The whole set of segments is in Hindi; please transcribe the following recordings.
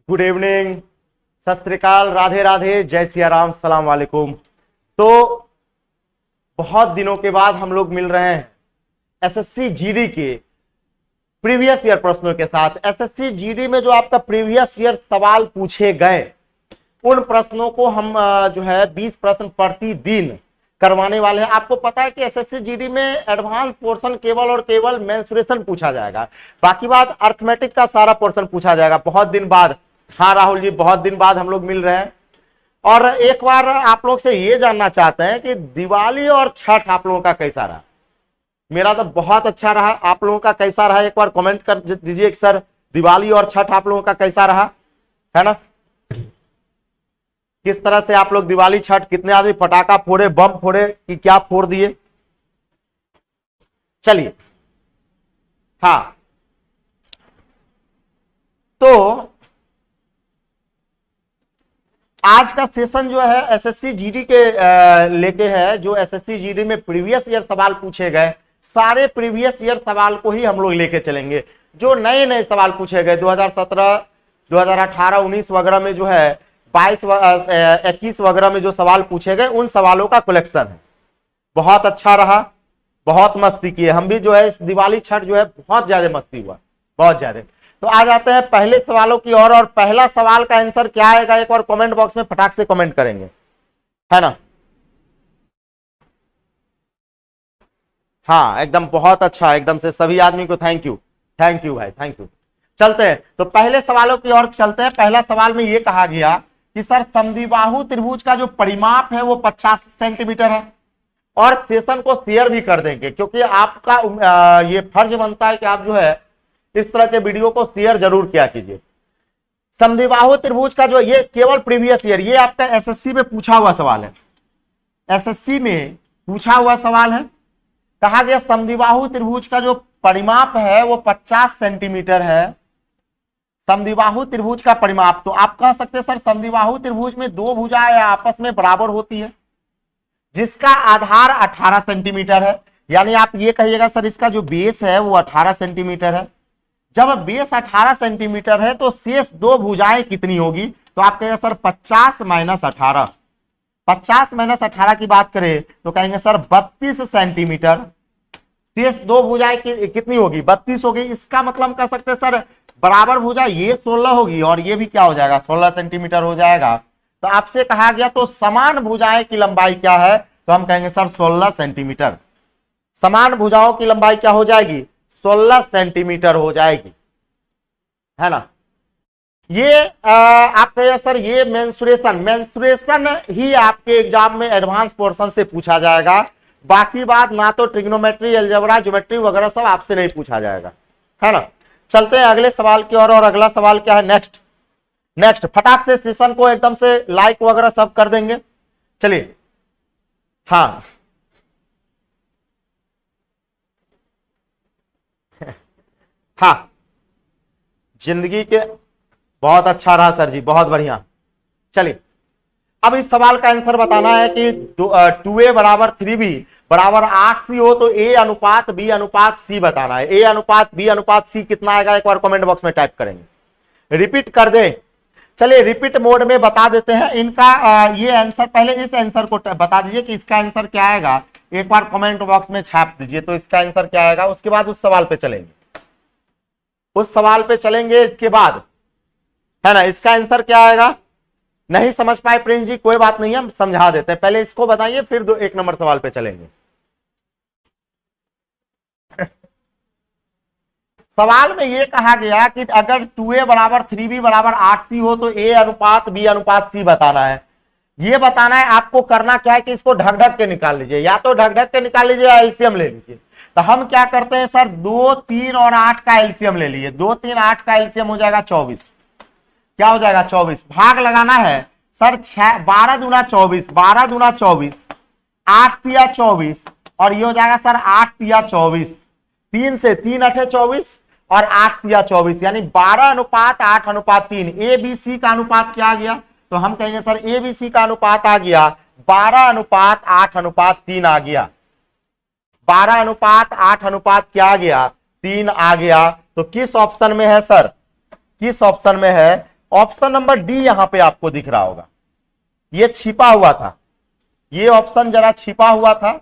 गुड इवनिंग, सत श्री अकाल, राधे राधे, जय सिया राम, सलाम वालेकुम। तो बहुत दिनों के बाद हम लोग मिल रहे हैं एसएससी जीडी के प्रीवियस ईयर प्रश्नों के साथ। एसएससी जीडी में जो आपका प्रीवियस ईयर सवाल पूछे गए उन प्रश्नों को हम जो है 20 प्रश्न प्रतिदिन करवाने वाले हैं। आपको पता है कि एसएससी जीडी में एडवांस पोर्शन केवल और केवल मेंसुरेशन पूछा जाएगा, बाकी बात अर्थमेटिक का सारा पोर्शन पूछा जाएगा। बहुत दिन बाद, हाँ राहुल जी, बहुत दिन बाद हम लोग मिल रहे हैं। और एक बार आप लोग से ये जानना चाहते हैं कि दिवाली और छठ आप लोगों का कैसा रहा। मेरा तो बहुत अच्छा रहा, आप लोगों का कैसा रहा एक बार कमेंट कर दीजिए कि सर दिवाली और छठ आप लोगों का कैसा रहा, है ना। किस तरह से आप लोग दिवाली छठ, कितने आदमी पटाखा फोड़े, बम फोड़े कि क्या फोड़ दिए। चलिए, हाँ तो आज का सेशन जो है एसएससी जीडी के लेके है। जो एसएससी जीडी में प्रीवियस ईयर सवाल पूछे गए, सारे प्रीवियस ईयर सवाल को ही हम लोग लेके चलेंगे। जो नए नए सवाल पूछे गए 2017, 2018, 19 वगैरह में जो है 22, 21 वगैरह में जो सवाल पूछे गए उन सवालों का कलेक्शन है। बहुत अच्छा रहा, बहुत मस्ती किए हम भी। जो है इस दिवाली छठ जो है बहुत ज्यादा मस्ती हुआ, बहुत ज्यादा। तो आ जाते हैं पहले सवालों की ओर। और पहला सवाल का आंसर क्या आएगा एक बार कमेंट बॉक्स में फटाक से कमेंट करेंगे, है ना। हाँ एकदम बहुत अच्छा, एकदम से सभी आदमी को थैंक यू, थैंक यू भाई, थैंक यू। चलते हैं तो पहले सवालों की ओर चलते हैं। पहला सवाल में यह कहा गया कि सर समद्विबाहु त्रिभुज का जो परिमाप है वो 50 सेंटीमीटर है। और सेशन को शेयर भी कर देंगे क्योंकि आपका ये फर्ज बनता है कि आप जो है इस तरह के वीडियो को शेयर जरूर किया कीजिए। समद्विबाहु त्रिभुज का जो, ये केवल प्रीवियस ईयर, ये आपका एसएससी में पूछा हुआ सवाल है। एसएससी में पूछा हुआ सवाल है। कहा गया समद्विबाहु त्रिभुज का जो परिमाप है वो 50 सेंटीमीटर है। समद्विबाहु त्रिभुज का परिमाप, तो आप कह सकते हैं सर समद्विबाहु त्रिभुज में दो भुजाएं आपस में बराबर होती है जिसका आधार 18 सेंटीमीटर है। यानी आप ये कहिएगा सर इसका जो बेस है वो 18 सेंटीमीटर है। जब बेस 18 सेंटीमीटर है तो शेष दो भुजाएं कितनी होगी, तो आप कहेंगे सर 50 माइनस 18। 50 माइनस 18 की बात करें तो कहेंगे सर 32 सेंटीमीटर। शेष दो भुजाएं कितनी होगी, 32 होगी। इसका मतलब कह सकते हैं सर बराबर भुजा ये 16 होगी और ये भी क्या हो जाएगा, 16 सेंटीमीटर हो जाएगा। तो आपसे कहा गया तो समान भुजाएं की लंबाई क्या है, तो हम कहेंगे सर 16 सेंटीमीटर। समान भुजाओं की लंबाई क्या हो जाएगी, 16 सेंटीमीटर हो जाएगी, है ना। ये आप कहिए सर ये मेंसुरेशन ही आपके एग्जाम में एडवांस पोर्शन से पूछा जाएगा। बाकी बात ना तो ट्रिग्नोमेट्री, अलजेब्रा, ज्योमेट्री वगैरह सब आपसे नहीं पूछा जाएगा, है ना। चलते हैं अगले सवाल की ओर। और अगला सवाल क्या है, नेक्स्ट फटाक से सेशन को एकदम से लाइक वगैरह सब कर देंगे। चलिए, हाँ हाँ जिंदगी के, बहुत अच्छा रहा सर जी, बहुत बढ़िया। चलिए अब इस सवाल का आंसर बताना है कि 2a बराबर 3b बराबर 8c हो तो a अनुपात b अनुपात c बताना है। a अनुपात b अनुपात c कितना आएगा एक बार कमेंट बॉक्स में टाइप करेंगे, रिपीट कर दे। चलिए रिपीट मोड में बता देते हैं इनका ये आंसर। पहले इस आंसर को बता दीजिए कि इसका आंसर क्या आएगा, एक बार कमेंट बॉक्स में छाप दीजिए तो इसका आंसर क्या आएगा। उसके बाद उस सवाल पे चलेंगे, उस सवाल पे चलेंगे इसके बाद, है ना। इसका आंसर क्या आएगा, नहीं समझ पाए प्रिंस जी, कोई बात नहीं, हम समझा देते हैं। पहले इसको बताइए फिर 1 नंबर सवाल पे चलेंगे। सवाल में यह कहा गया कि अगर 2a बराबर 3b बराबर 8c हो तो a अनुपात b अनुपात c बताना है। ये बताना है आपको। करना क्या है कि इसको ढक ढक के निकाल लीजिए, या तो ढक ढक के निकाल लीजिए या एलसीएम ले लीजिए। तो हम क्या करते हैं सर, 2, 3 और 8 का एलसीएम ले लीजिए। 2, 3, 8 का एलसीएम हो जाएगा 24। क्या हो जाएगा 24। भाग लगाना है सर 12 दूना 24, 12 दूना 24, 8 तिया 24 और ये हो जाएगा सर 8 तिया 24। 3 से 3 8 24 और 8 तिया 24 यानी 12 अनुपात 8 अनुपात 3। ए बी सी का अनुपात क्या आ गया, तो हम कहेंगे सर ए बी सी का अनुपात आ गया 12 अनुपात 8 अनुपात 3 आ गया। 12 अनुपात 8 अनुपात क्या आ गया, 3 आ गया। तो किस ऑप्शन में है सर, किस ऑप्शन में है, ऑप्शन नंबर डी यहां पे आपको दिख रहा होगा, ये छिपा हुआ था, ये ऑप्शन जरा छिपा हुआ था।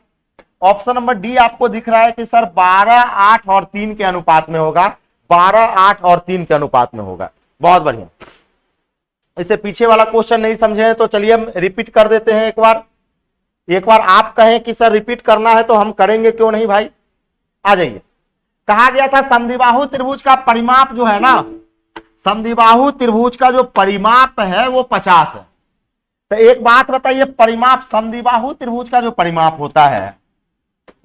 ऑप्शन नंबर डी आपको दिख रहा है कि सर 12, 8 और 3 के अनुपात में होगा, 12, 8 और 3 के अनुपात में होगा। बहुत बढ़िया। इससे पीछे वाला क्वेश्चन नहीं समझे हैं तो चलिए हम रिपीट कर देते हैं एक बार आप कहें कि सर रिपीट करना है तो हम करेंगे, क्यों नहीं भाई, आ जाइए। कहा गया था समद्विबाहु त्रिभुज का परिमाप जो है ना, समद्विबाहु त्रिभुज का जो परिमाप है वो 50 है। तो एक बात बताइए, परिमाप समद्विबाहु त्रिभुज का जो परिमाप होता है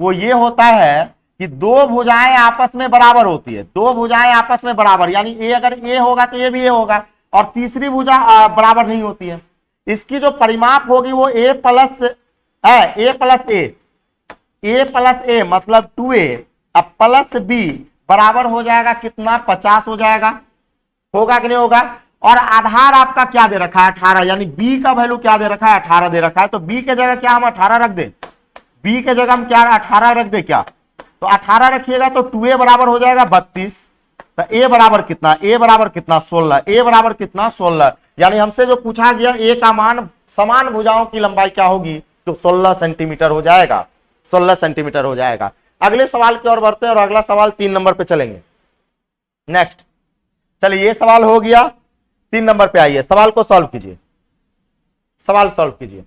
वो ये होता है कि दो भुजाएं आपस में बराबर होती है, दो भुजाएं आपस में बराबर, यानी ए अगर ए होगा तो ये भी ए होगा, और तीसरी भुजा बराबर नहीं होती है। इसकी जो परिमाप होगी वो ए प्लस ए मतलब 2a अब प्लस बी बराबर हो जाएगा कितना, 50 हो जाएगा, होगा कि नहीं होगा। और आधार आपका क्या दे रखा है, 18, यानी बी का वैल्यू क्या दे रखा है, 18 दे रखा है। तो बी के जगह क्या हम 18 रख दें, बी के जगह हम क्या 18 रख दे क्या, तो 18 रखिएगा तो 2a बराबर हो जाएगा 32। तो a बराबर कितना, a बराबर कितना 16, a बराबर कितना 16, यानी हमसे जो पूछा गया a का मान समान भुजाओं की लंबाई क्या होगी, तो 16 सेंटीमीटर हो जाएगा, 16 सेंटीमीटर हो जाएगा। अगले सवाल की ओर बढ़ते हैं और अगला सवाल 3 नंबर पे चलेंगे। नेक्स्ट, चलिए ये सवाल हो गया, 3 नंबर पे आइए, सवाल को सॉल्व कीजिए, सवाल सॉल्व कीजिए।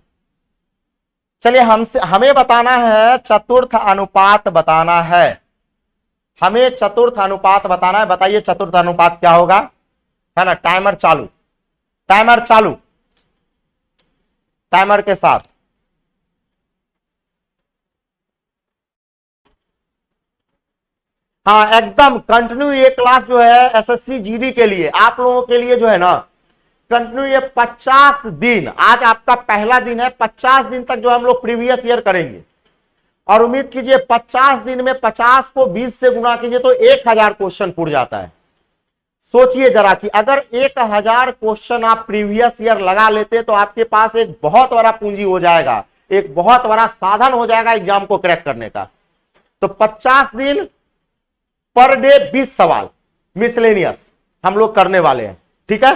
चलिए हमें बताना है चतुर्थ अनुपात बताना है, हमें चतुर्थ अनुपात बताना है। बताइए चतुर्थ अनुपात क्या होगा, है ना। टाइमर चालू, टाइमर चालू, टाइमर के साथ। हाँ एकदम कंटिन्यू ये क्लास जो है एसएससी जीडी के लिए, आप लोगों के लिए जो है ना कंटिन्यू ये 50 दिन, आज आपका पहला दिन है, 50 दिन तक जो हम लोग प्रीवियस ईयर करेंगे। और उम्मीद कीजिए 50 दिन में 50 को 20 से गुना कीजिए तो 1000 क्वेश्चन पूरा जाता है। सोचिए जरा कि अगर 1000 क्वेश्चन आप प्रीवियस ईयर लगा लेते तो आपके पास एक बहुत बड़ा पूंजी हो जाएगा, एक बहुत बड़ा साधन हो जाएगा एग्जाम को क्रैक करने का। तो 50 दिन पर डे 20 सवाल मिसलेनियस हम लोग करने वाले हैं, ठीक है,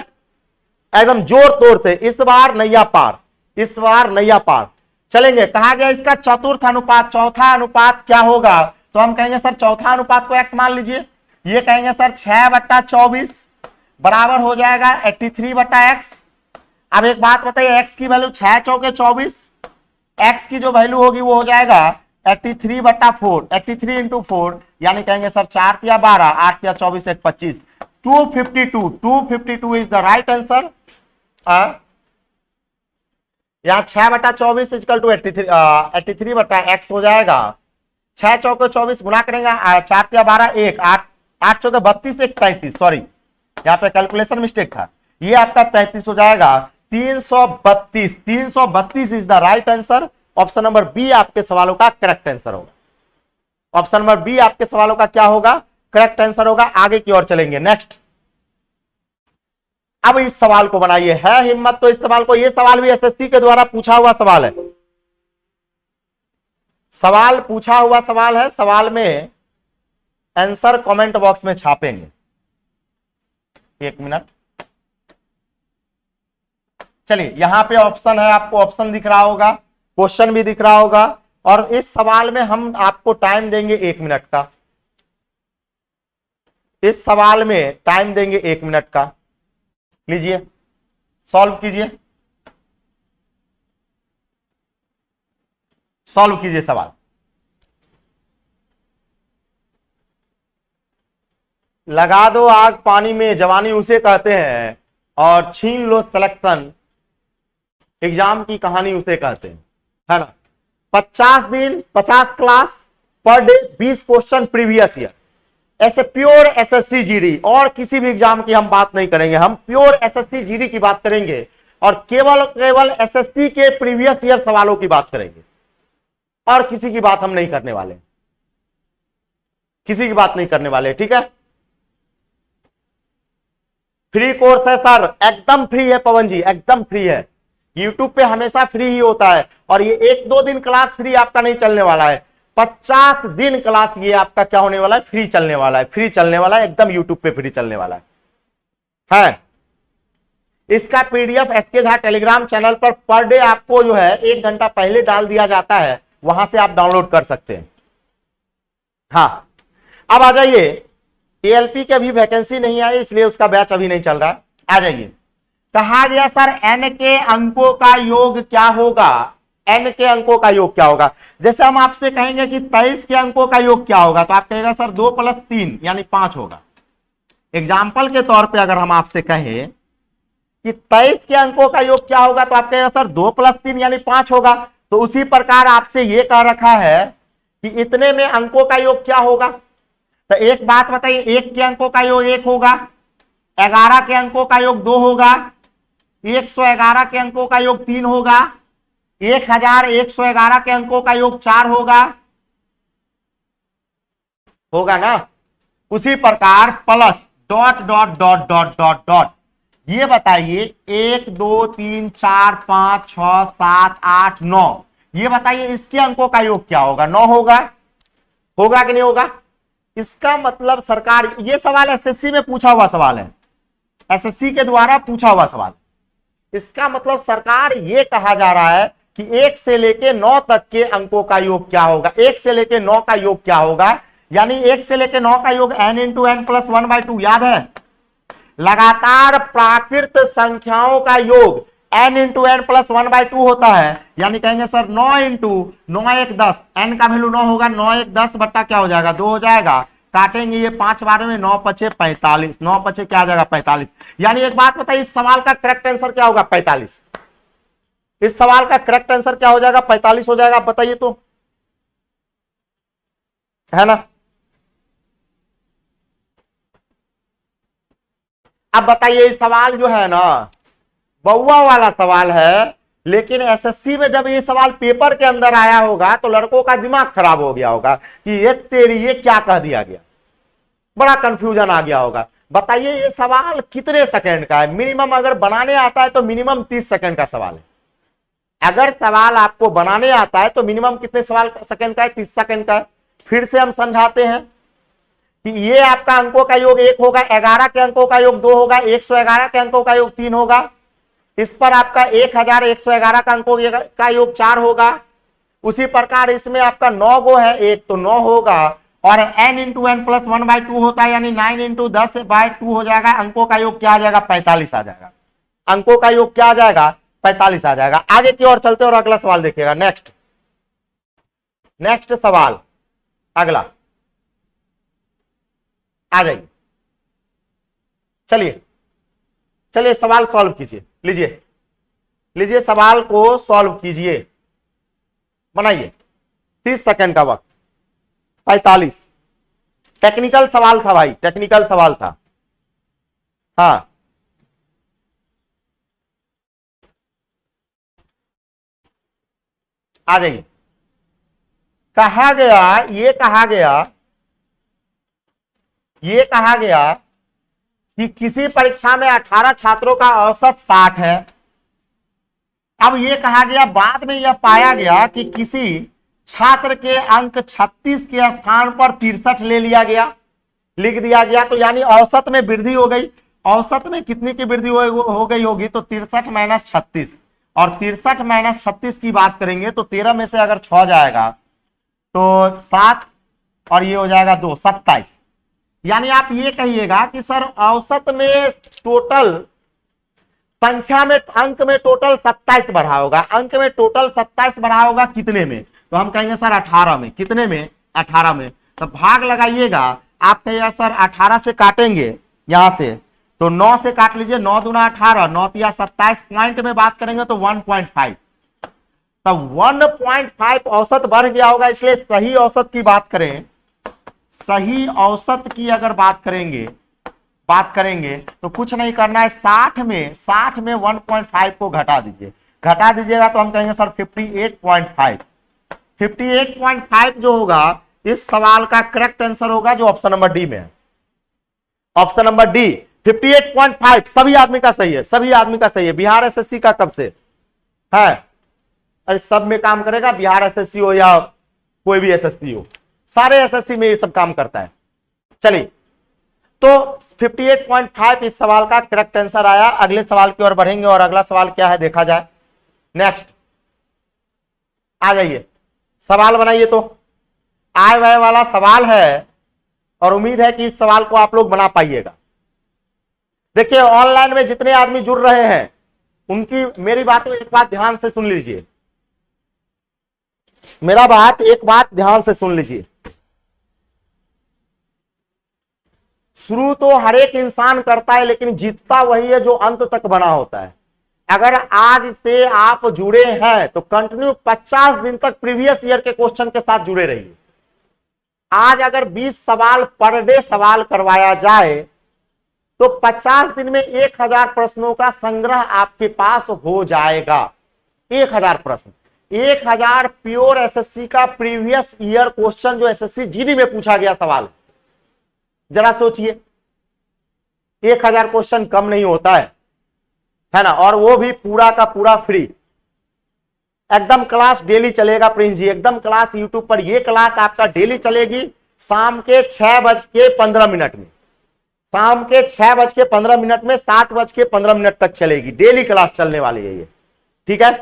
एकदम जोर तोर से। इस बार नैया पार, इस बार नैया पार चलेंगे। कहा गया इसका चतुर्थ अनुपात, चौथा अनुपात क्या होगा, तो हम कहेंगे सर चौथा अनुपात को x मान लीजिए, ये कहेंगे सर 6/24 बराबर हो जाएगा 83/x। अब एक बात बताइए, x की वैल्यू 6 चौके 24, x की जो वैल्यू होगी वो हो जाएगा 83/4, 83 इंटू 4, यानी कहेंगे सर 4 या 12, 8 या 24, 1 25, 252 इज द राइट आंसर। यहां 6/24 इक्वल टू 83/x हो जाएगा। 6 चौके 24 गुना करेंगे, 4 या 12, 1, 8 चौके 32, 1 33, सॉरी यहाँ पे कैलकुलेशन मिस्टेक था, ये आपका 33 हो जाएगा। 332 is the right answer. Option number B आपके सवालों का करेक्ट आंसर होगा। ऑप्शन नंबर बी आपके सवालों का क्या होगा, करेक्ट आंसर होगा। आगे की ओर चलेंगे। नेक्स्ट, अब इस सवाल को बनाइए, है हिम्मत तो इस सवाल को, ये सवाल भी एसएससी के द्वारा पूछा हुआ सवाल है, सवाल पूछा हुआ सवाल है। सवाल में आंसर कमेंट बॉक्स में छापेंगे। 1 मिनट, चलिए यहां पे ऑप्शन है, आपको ऑप्शन दिख रहा होगा, क्वेश्चन भी दिख रहा होगा, और इस सवाल में हम आपको टाइम देंगे 1 मिनट का। इस सवाल में टाइम देंगे 1 मिनट का। लीजिए सॉल्व कीजिए, सॉल्व कीजिए सवाल। लगा दो आग पानी में, जवानी उसे कहते हैं, और छीन लो सिलेक्शन, एग्जाम की कहानी उसे कहते हैं, है ना। 50 दिन 50 class per day 20 question previous year, ऐसे प्योर एसएससी जीडी, और किसी भी एग्जाम की हम बात नहीं करेंगे, हम प्योर एसएससी जीडी की बात करेंगे और केवल एसएससी के प्रीवियस ईयर सवालों की बात करेंगे, और किसी की बात हम नहीं करने वाले, किसी की बात नहीं करने वाले, ठीक है। फ्री कोर्स है सर, एकदम फ्री है पवन जी, एकदम फ्री है। यूट्यूब पे हमेशा फ्री ही होता है, और ये 1-2 दिन क्लास फ्री आपका नहीं चलने वाला है, 50 दिन क्लास ये आपका क्या होने वाला है, फ्री चलने वाला है, फ्री चलने वाला है, एकदम यूट्यूब पे फ्री चलने वाला है। इसका PDF SK Jha telegram channel पर डे आपको जो है 1 घंटा पहले डाल दिया जाता है, वहां से आप डाउनलोड कर सकते हैं। हाँ, अब आ जाइए, एएलपी की अभी वैकेंसी नहीं आई इसलिए उसका बैच अभी नहीं चल रहा। आ जाइए, कहा गया सर n के अंकों का योग क्या होगा, n के अंकों का योग क्या होगा। जैसे हम आपसे कहेंगे कि 23 के अंकों का योग क्या होगा, तो आप कहेगा सर 2 + 3 यानी 5 होगा। एग्जाम्पल के तौर पे अगर हम आपसे कहें कि 23 के अंकों का योग क्या होगा, तो आप कहेगा सर 2 + 3 यानी 5 होगा। तो उसी प्रकार आपसे यह कह रखा है कि इतने में अंकों का योग क्या होगा। तो एक बात बताइए, 1 के अंकों का योग 1 होगा, 11 के अंकों का योग 2 होगा, 111 के अंकों का योग 3 होगा, 1111 के अंकों का योग 4 होगा ना। उसी प्रकार plus dot dot dot dot dot dot, ये बताइए 1 2 3 4 5 6 7 8 9, ये बताइए इसके अंकों का योग क्या होगा। 9 होगा कि नहीं होगा। इसका मतलब सरकार, ये सवाल एसएससी में पूछा हुआ सवाल है, एसएससी के द्वारा पूछा हुआ सवाल। इसका मतलब सरकार ये कहा जा रहा है कि 1 से लेके 9 तक के अंकों का योग क्या होगा, 1 से लेके 9 का योग क्या होगा, यानी 1 से लेके 9 का योग n × n + 1/2, याद है। लगातार प्राकृत संख्याओं का योग n × n + 1/2 होता है, यानी कहेंगे सर 9 × 9 1 10, n का वैल्यू 9 होगा, 9 1 10 बट्टा क्या हो जाएगा 2 हो जाएगा, काटेंगे ये 5 बार में, 9 5 45, 9 5 क्या आ जाएगा 45। यानी एक बात बताइए, इस सवाल का करेक्ट आंसर क्या होगा 45। इस सवाल का करेक्ट आंसर क्या हो जाएगा 45 हो जाएगा। आप बताइए तो, है ना। अब बताइए, इस सवाल जो है ना बउआ वाला सवाल है, लेकिन एसएससी में जब ये सवाल पेपर के अंदर आया होगा तो लड़कों का दिमाग खराब हो गया होगा कि ये तेरी ये क्या कह दिया गया, बड़ा कंफ्यूजन आ गया होगा। बताइए ये सवाल कितने सेकंड का है, मिनिमम अगर बनाने आता है तो मिनिमम 30 सेकंड का सवाल है। अगर सवाल आपको बनाने आता है तो मिनिमम कितने सेकंड का है, 30 सेकंड का है। फिर से हम समझाते हैं कि ये आपका अंकों का योग 1 होगा, 11 के अंकों का योग 2 होगा, 111 के अंकों का योग 3 होगा, इस पर आपका 1111 का अंकों का योग 4 होगा। उसी प्रकार इसमें आपका 9 गो है, 1 तो 9 होगा, और n × n + 1/2 होता है, यानी 9 × 10/2 हो जाएगा। अंकों का योग क्या आ जाएगा 45 आ जाएगा। अंकों का योग क्या आ जाएगा 45 आ जाएगा। आगे की ओर चलते और अगला सवाल देखिएगा। नेक्स्ट सवाल, अगला आ जाइए। चलिए सवाल सॉल्व कीजिए, लीजिए सवाल को सॉल्व कीजिए, बनाइए। 30 सेकंड का वक्त, 45। टेक्निकल सवाल था भाई, टेक्निकल सवाल था। हाँ, आ जाइए। ये कहा गया कि किसी परीक्षा में 18 छात्रों का औसत 60 है। अब ये कहा गया, बाद में यह पाया गया कि किसी छात्र के अंक 36 के स्थान पर 63 ले लिया गया, लिख दिया गया, तो यानी औसत में वृद्धि हो गई। औसत में कितनी की वृद्धि हो गई होगी, तो 63 - 36, और 63 - 36 की बात करेंगे तो 13 में से अगर 6 जाएगा तो 7, और ये हो जाएगा 2, 27। यानी आप ये कहिएगा कि सर औसत में टोटल संख्या में, अंक में टोटल 27 बढ़ा होगा, अंक में टोटल 27 बढ़ा होगा, कितने में, तो हम कहेंगे सर 18 में। कितने में 18 में। तो भाग लगाइएगा, आप कहिएगा सर 18 से काटेंगे यहां से, तो 9 से काट लीजिए, 9 दूना 18, 9 तिया 27, पॉइंट में बात करेंगे तो 1.5। तो 1.5 औसत बढ़ गया होगा, इसलिए सही औसत की बात करें, सही औसत की अगर बात करेंगे तो कुछ नहीं करना है, 60 में 1.5 को घटा दीजिएगा तो हम कहेंगे सर 58.5। 58.5 जो होगा इस सवाल का करेक्ट आंसर होगा, जो ऑप्शन नंबर डी में है। ऑप्शन नंबर डी 58.5 सभी आदमी का सही है, सभी आदमी का सही है। बिहार एसएससी का कब से है, अरे सब में काम करेगा, बिहार एसएससी हो या कोई भी एसएससी हो, सारे एसएससी में ये सब काम करता है। चलिए, तो 58.5 इस सवाल का करेक्ट आंसर आया। अगले सवाल की ओर बढ़ेंगे और अगला सवाल क्या है देखा जाए। नेक्स्ट आ जाइए, सवाल बनाइए। तो आय व्यय वाला सवाल है और उम्मीद है कि इस सवाल को आप लोग बना पाइएगा। देखिए ऑनलाइन में जितने आदमी जुड़ रहे हैं उनकी मेरी बात एक बात ध्यान से सुन लीजिए, मेरा बात एक बात ध्यान से सुन लीजिए। शुरू तो हर एक इंसान करता है लेकिन जीतता वही है जो अंत तक बना होता है। अगर आज से आप जुड़े हैं तो कंटिन्यू 50 दिन तक प्रीवियस ईयर के क्वेश्चन के साथ जुड़े रहिए। आज अगर 20 सवाल पर डे सवाल करवाया जाए तो 50 दिन में 1000 प्रश्नों का संग्रह आपके पास हो जाएगा। 1000 प्रश्न, 1000 प्योर एसएससी का प्रीवियस ईयर क्वेश्चन जो एसएससी जीडी में पूछा गया सवाल। जरा सोचिए 1000 क्वेश्चन कम नहीं होता है ना, और वो भी पूरा का पूरा फ्री। एकदम क्लास डेली चलेगा प्रिंस जी, एकदम क्लास यूट्यूब पर। ये क्लास आपका डेली चलेगी शाम के 6:15 में, शाम के 6:15 में 7:15 तक चलेगी। डेली क्लास चलने वाली है ये, ठीक है।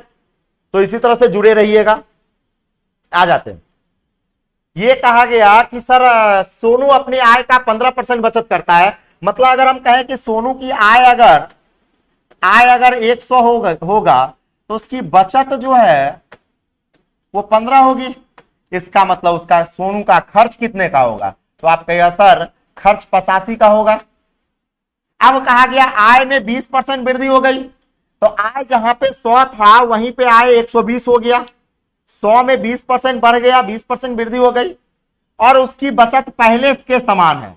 तो इसी तरह से जुड़े रहिएगा। आ जाते हैं, ये कहा गया कि सर सोनू अपनी आय का 15% बचत करता है। मतलब अगर हम कहें कि सोनू की आय अगर 100 होगा तो उसकी बचत जो है वो 15 होगी। इसका मतलब उसका सोनू का खर्च कितने का होगा? तो आप कहिएगा सर खर्च 85 का होगा। अब कहा गया आय में 20% वृद्धि हो गई, तो आय जहां पे 100 था वहीं पे आय 120 हो गया। 100 में 20% बढ़ गया, 20% वृद्धि हो गई। और उसकी बचत पहले के समान है।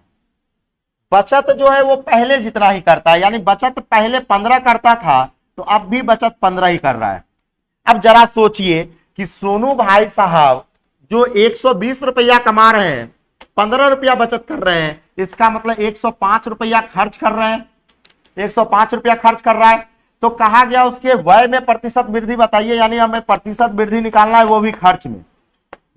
बचत जो है वो पहले जितना ही करता है, यानी बचत पहले 15 करता था तो अब भी बचत 15 ही कर रहा है। अब जरा सोचिए कि सोनू भाई साहब जो 120 रुपया कमा रहे हैं, 15 रुपया बचत कर रहे हैं, इसका मतलब 105 रुपया खर्च कर रहे हैं, 105 रुपया खर्च कर रहा है। तो कहा गया उसके व्यय में प्रतिशत वृद्धि बताइए, यानी हमें प्रतिशत वृद्धि निकालना है, वो भी खर्च में,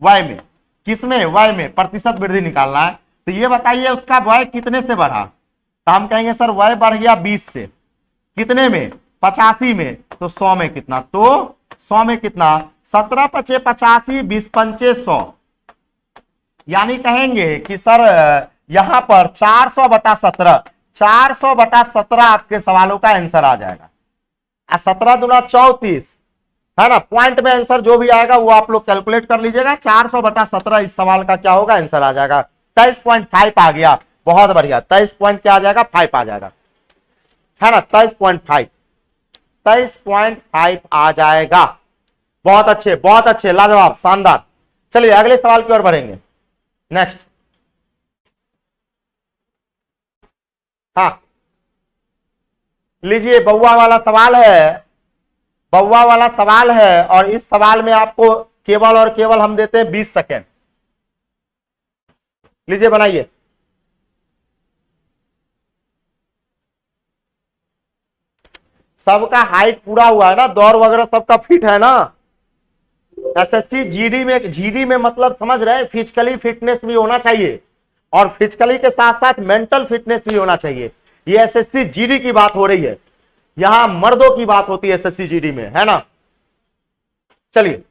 व्यय में। किसमें? व्यय में प्रतिशत वृद्धि निकालना है। तो ये बताइए उसका व्यय कितने से बढ़ा? तो हम कहेंगे सर व्यय बढ़ गया 20 से, कितने में? 85 में। तो 100 में कितना? तो 100 में कितना? 17 पचे 85, 20 पंचे 100, यानी कहेंगे कि सर यहां पर 400/17, 400/17 आपके सवालों का आंसर आ जाएगा। 17 दूना 34 है ना। पॉइंट में आंसर जो भी आएगा वो आप लोग कैलकुलेट कर लीजिएगा। 400/17 इस सवाल का क्या होगा? आंसर आ जाएगा। 23.5 आ गया, बहुत बढ़िया। 23 पॉइंट क्या आ जाएगा? 5 आ जाएगा, है ना। 23.5 आ जाएगा। बहुत अच्छे, बहुत अच्छे, लाजवाब, शानदार। चलिए अगले सवाल की ओर बढ़ेंगे। नेक्स्ट, हाँ लीजिए, बउआ वाला सवाल है, बउआ वाला सवाल है। और इस सवाल में आपको केवल और केवल हम देते हैं 20 सेकेंड। लीजिए बनाइए। सबका हाइट पूरा हुआ है ना, दौड़ वगैरह सबका फिट है ना। एसएससी जीडी में मतलब समझ रहे हैं, फिजिकली फिटनेस भी होना चाहिए और फिजिकली के साथ साथ मेंटल फिटनेस भी होना चाहिए। ये एसएससी जीडी की बात हो रही है, यहां मर्दों की बात होती है एसएससी जीडी में, है ना। चलिए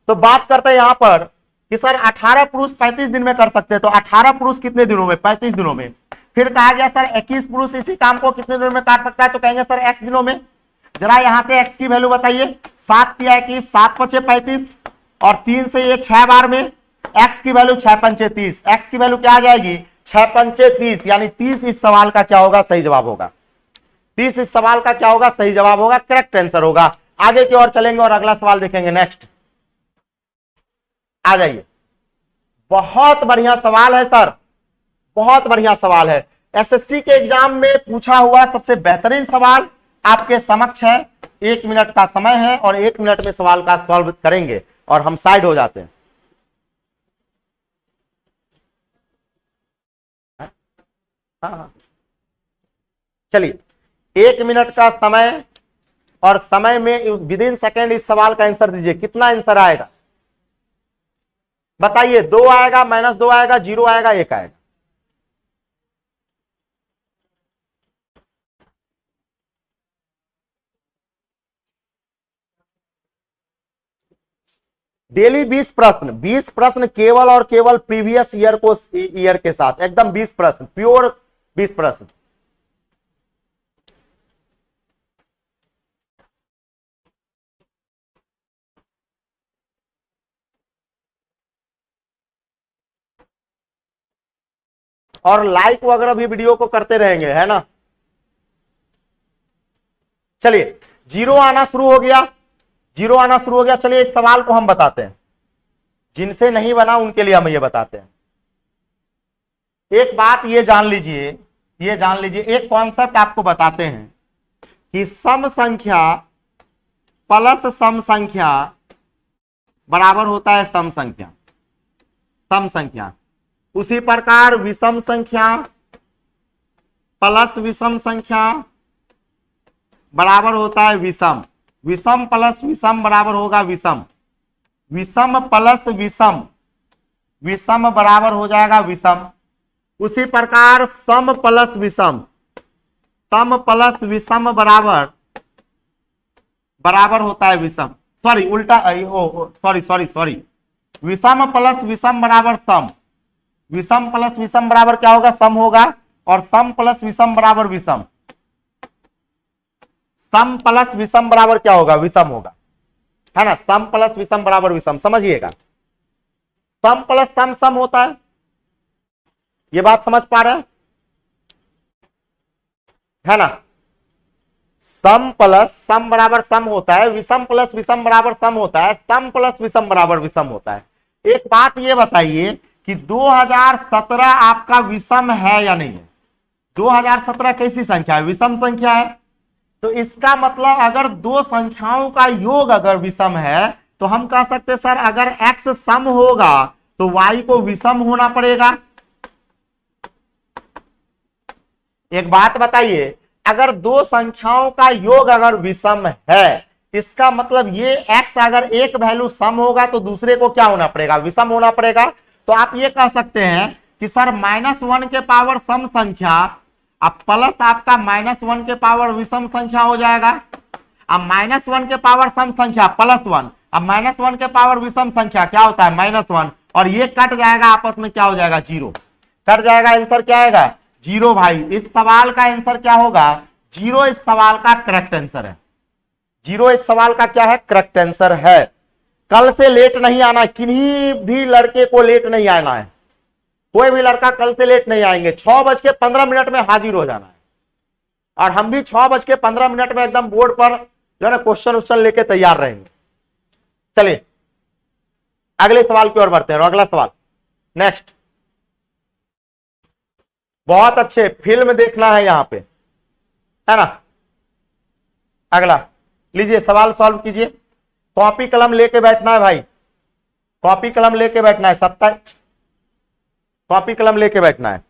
तो बात करते हैं यहां पर कि सर 18 पुरुष 35 दिन में कर सकते हैं। तो 18 पुरुष कितने दिनों में? 35 दिनों में। फिर कहा गया सर 21 पुरुष इसी काम को कितने दिनों में काट सकता है? तो कहेंगे सर x दिनों में। जरा यहां से x की वैल्यू बताइए। 7 तिया 21, 7 पचे 35 और 3 से ये 6 बार में। x की वैल्यू 6 पंचे 30, x की वैल्यू क्या आ जाएगी? 6 पंचे 30, यानी 30 इस सवाल का क्या होगा? सही जवाब होगा। 30 इस सवाल का क्या होगा? सही जवाब होगा, करेक्ट आंसर होगा। आगे की ओर चलेंगे और अगला सवाल देखेंगे। नेक्स्ट आ जाइए। बहुत बढ़िया सवाल है सर, बहुत बढ़िया सवाल है। एसएससी के एग्जाम में पूछा हुआ सबसे बेहतरीन सवाल आपके समक्ष है। 1 मिनट का समय है और 1 मिनट में सवाल का सॉल्व करेंगे और हम साइड हो जाते हैं। हाँ चलिए, 1 मिनट का समय और समय में विद इन सेकेंड इस सवाल का आंसर दीजिए। कितना आंसर आएगा बताइए? 2 आएगा, -2 आएगा, 0 आएगा, 1 आएगा? डेली 20 प्रश्न केवल और केवल प्रीवियस ईयर के साथ, एकदम 20 प्रश्न, प्योर 20 प्रश्न। और लाइक वगैरह भी वीडियो को करते रहेंगे, है ना। चलिए, जीरो आना शुरू हो गया, जीरो आना शुरू हो गया। चलिए, इस सवाल को हम बताते हैं, जिनसे नहीं बना उनके लिए हम ये बताते हैं। एक बात ये जान लीजिए, एक कॉन्सेप्ट आपको बताते हैं कि सम संख्या प्लस सम संख्या बराबर होता है सम संख्या। उसी प्रकार विषम संख्या प्लस विषम संख्या बराबर होता है विषम प्लस विषम बराबर होगा विषम प्लस विषम बराबर हो जाएगा विषम। उसी प्रकार सम प्लस विषम बराबर होता है विषम, सॉरी उल्टा, सॉरी विषम प्लस विषम बराबर सम, विषम प्लस विषम बराबर क्या होगा, सम होगा, और सम प्लस विषम बराबर विषम, सम प्लस विषम बराबर क्या होगा, विषम होगा, है ना। सम प्लस विषम बराबर विषम, समझिएगा। सम प्लस सम होता है, ये बात समझ पा रहे हैं, है ना। सम प्लस सम बराबर सम होता है, विषम प्लस विषम बराबर सम होता है, सम प्लस विषम बराबर विषम होता है। एक बात ये बताइए कि 2017 आपका विषम है या नहीं है। 2017 कैसी संख्या है, विषम संख्या है। तो इसका मतलब अगर दो संख्याओं का योग अगर विषम है तो हम कह सकते सर अगर x सम होगा तो y को विषम होना पड़ेगा। एक बात बताइए, अगर दो संख्याओं का योग अगर विषम है, इसका मतलब ये x अगर एक वैल्यू सम होगा तो दूसरे को क्या होना पड़ेगा, विषम होना पड़ेगा। तो आप ये कह सकते हैं कि सर -1 के पावर सम संख्या अब प्लस आपका -1 के पावर विषम संख्या हो जाएगा। अब -1 के पावर सम संख्या +1, अब -1 के पावर विषम संख्या क्या होता है -1, और ये कट जाएगा आपस में, क्या हो जाएगा, 0 कट जाएगा। आंसर क्या आएगा, 0 भाई। इस सवाल का आंसर क्या होगा, 0 इस सवाल का करेक्ट आंसर है। 0 इस सवाल का क्या है, करेक्ट आंसर है। कल से लेट नहीं आना, किन्हीं भी लड़के को लेट नहीं आना है, कोई भी लड़का कल से लेट नहीं आएंगे। 6:15 में हाजिर हो जाना है, और हम भी 6:15 में एकदम बोर्ड पर जो है ना क्वेश्चन लेके तैयार रहेंगे। चलिए अगले सवाल की ओर बढ़ते हैं। अगला सवाल, नेक्स्ट। बहुत अच्छे, फिल्म देखना है यहां पे, है ना। अगला लीजिए, सवाल सॉल्व कीजिए। कॉपी कलम लेके बैठना है भाई, कॉपी कलम लेके बैठना है, 27 कॉपी कलम लेके बैठना है।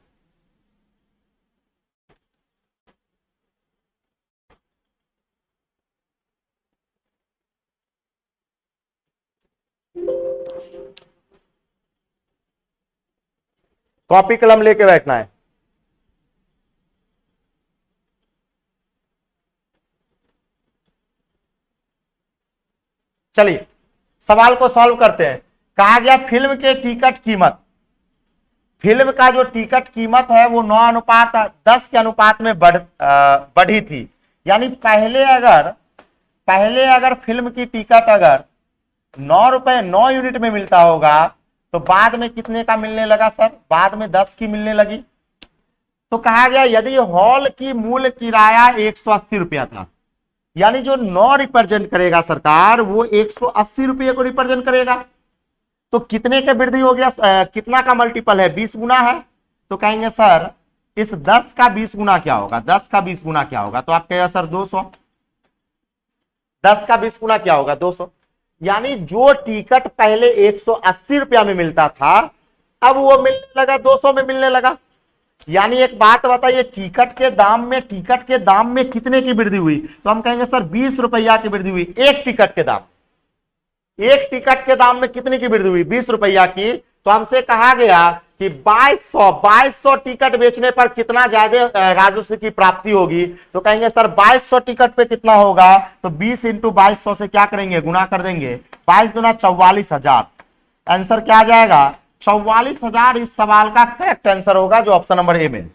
कॉपी कलम लेके बैठना है। चलिए सवाल को सॉल्व करते हैं। कहा गया फिल्म के टिकट कीमत, फिल्म का जो टिकट कीमत है वो 9:10 के अनुपात में बढ़ी थी। यानी पहले अगर फिल्म की टिकट अगर 9 रुपए 9 यूनिट में मिलता होगा तो बाद में कितने का मिलने लगा सर, बाद में 10 की मिलने लगी। तो कहा गया यदि हॉल की मूल किराया 180 रुपया था, यानी जो 9 रिप्रेजेंट करेगा सरकार वो 180 रुपये को रिप्रेजेंट करेगा, तो कितने के वृद्धि हो गया, कितना का मल्टीपल है, 20 गुना है। तो कहेंगे सर इस 10 का 20 गुना क्या होगा, 10 का 20 गुना क्या होगा, तो आप कहेगा सर 200। 10 का 20 गुना क्या होगा, 200। यानी जो टिकट पहले 180 रुपया में मिलता था अब वो मिलने लगा 200 में मिलने लगा। यानी एक बात बताइए, टिकट के दाम में कितने की वृद्धि हुई, तो हम कहेंगे सर 20 रुपया की वृद्धि हुई। एक टिकट के दाम में कितने की वृद्धि हुई, 20 रुपया की। तो हमसे कहा गया कि 2200 टिकट बेचने पर कितना ज्यादा राजस्व की प्राप्ति होगी, तो कहेंगे सर 2200 टिकट पे कितना होगा, तो 20 इंटू 2200 से क्या करेंगे, गुना कर देंगे, 22 गुना 44,000। आंसर क्या आ जाएगा, 44,000 इस सवाल का करेक्ट आंसर होगा, जो ऑप्शन नंबर ए में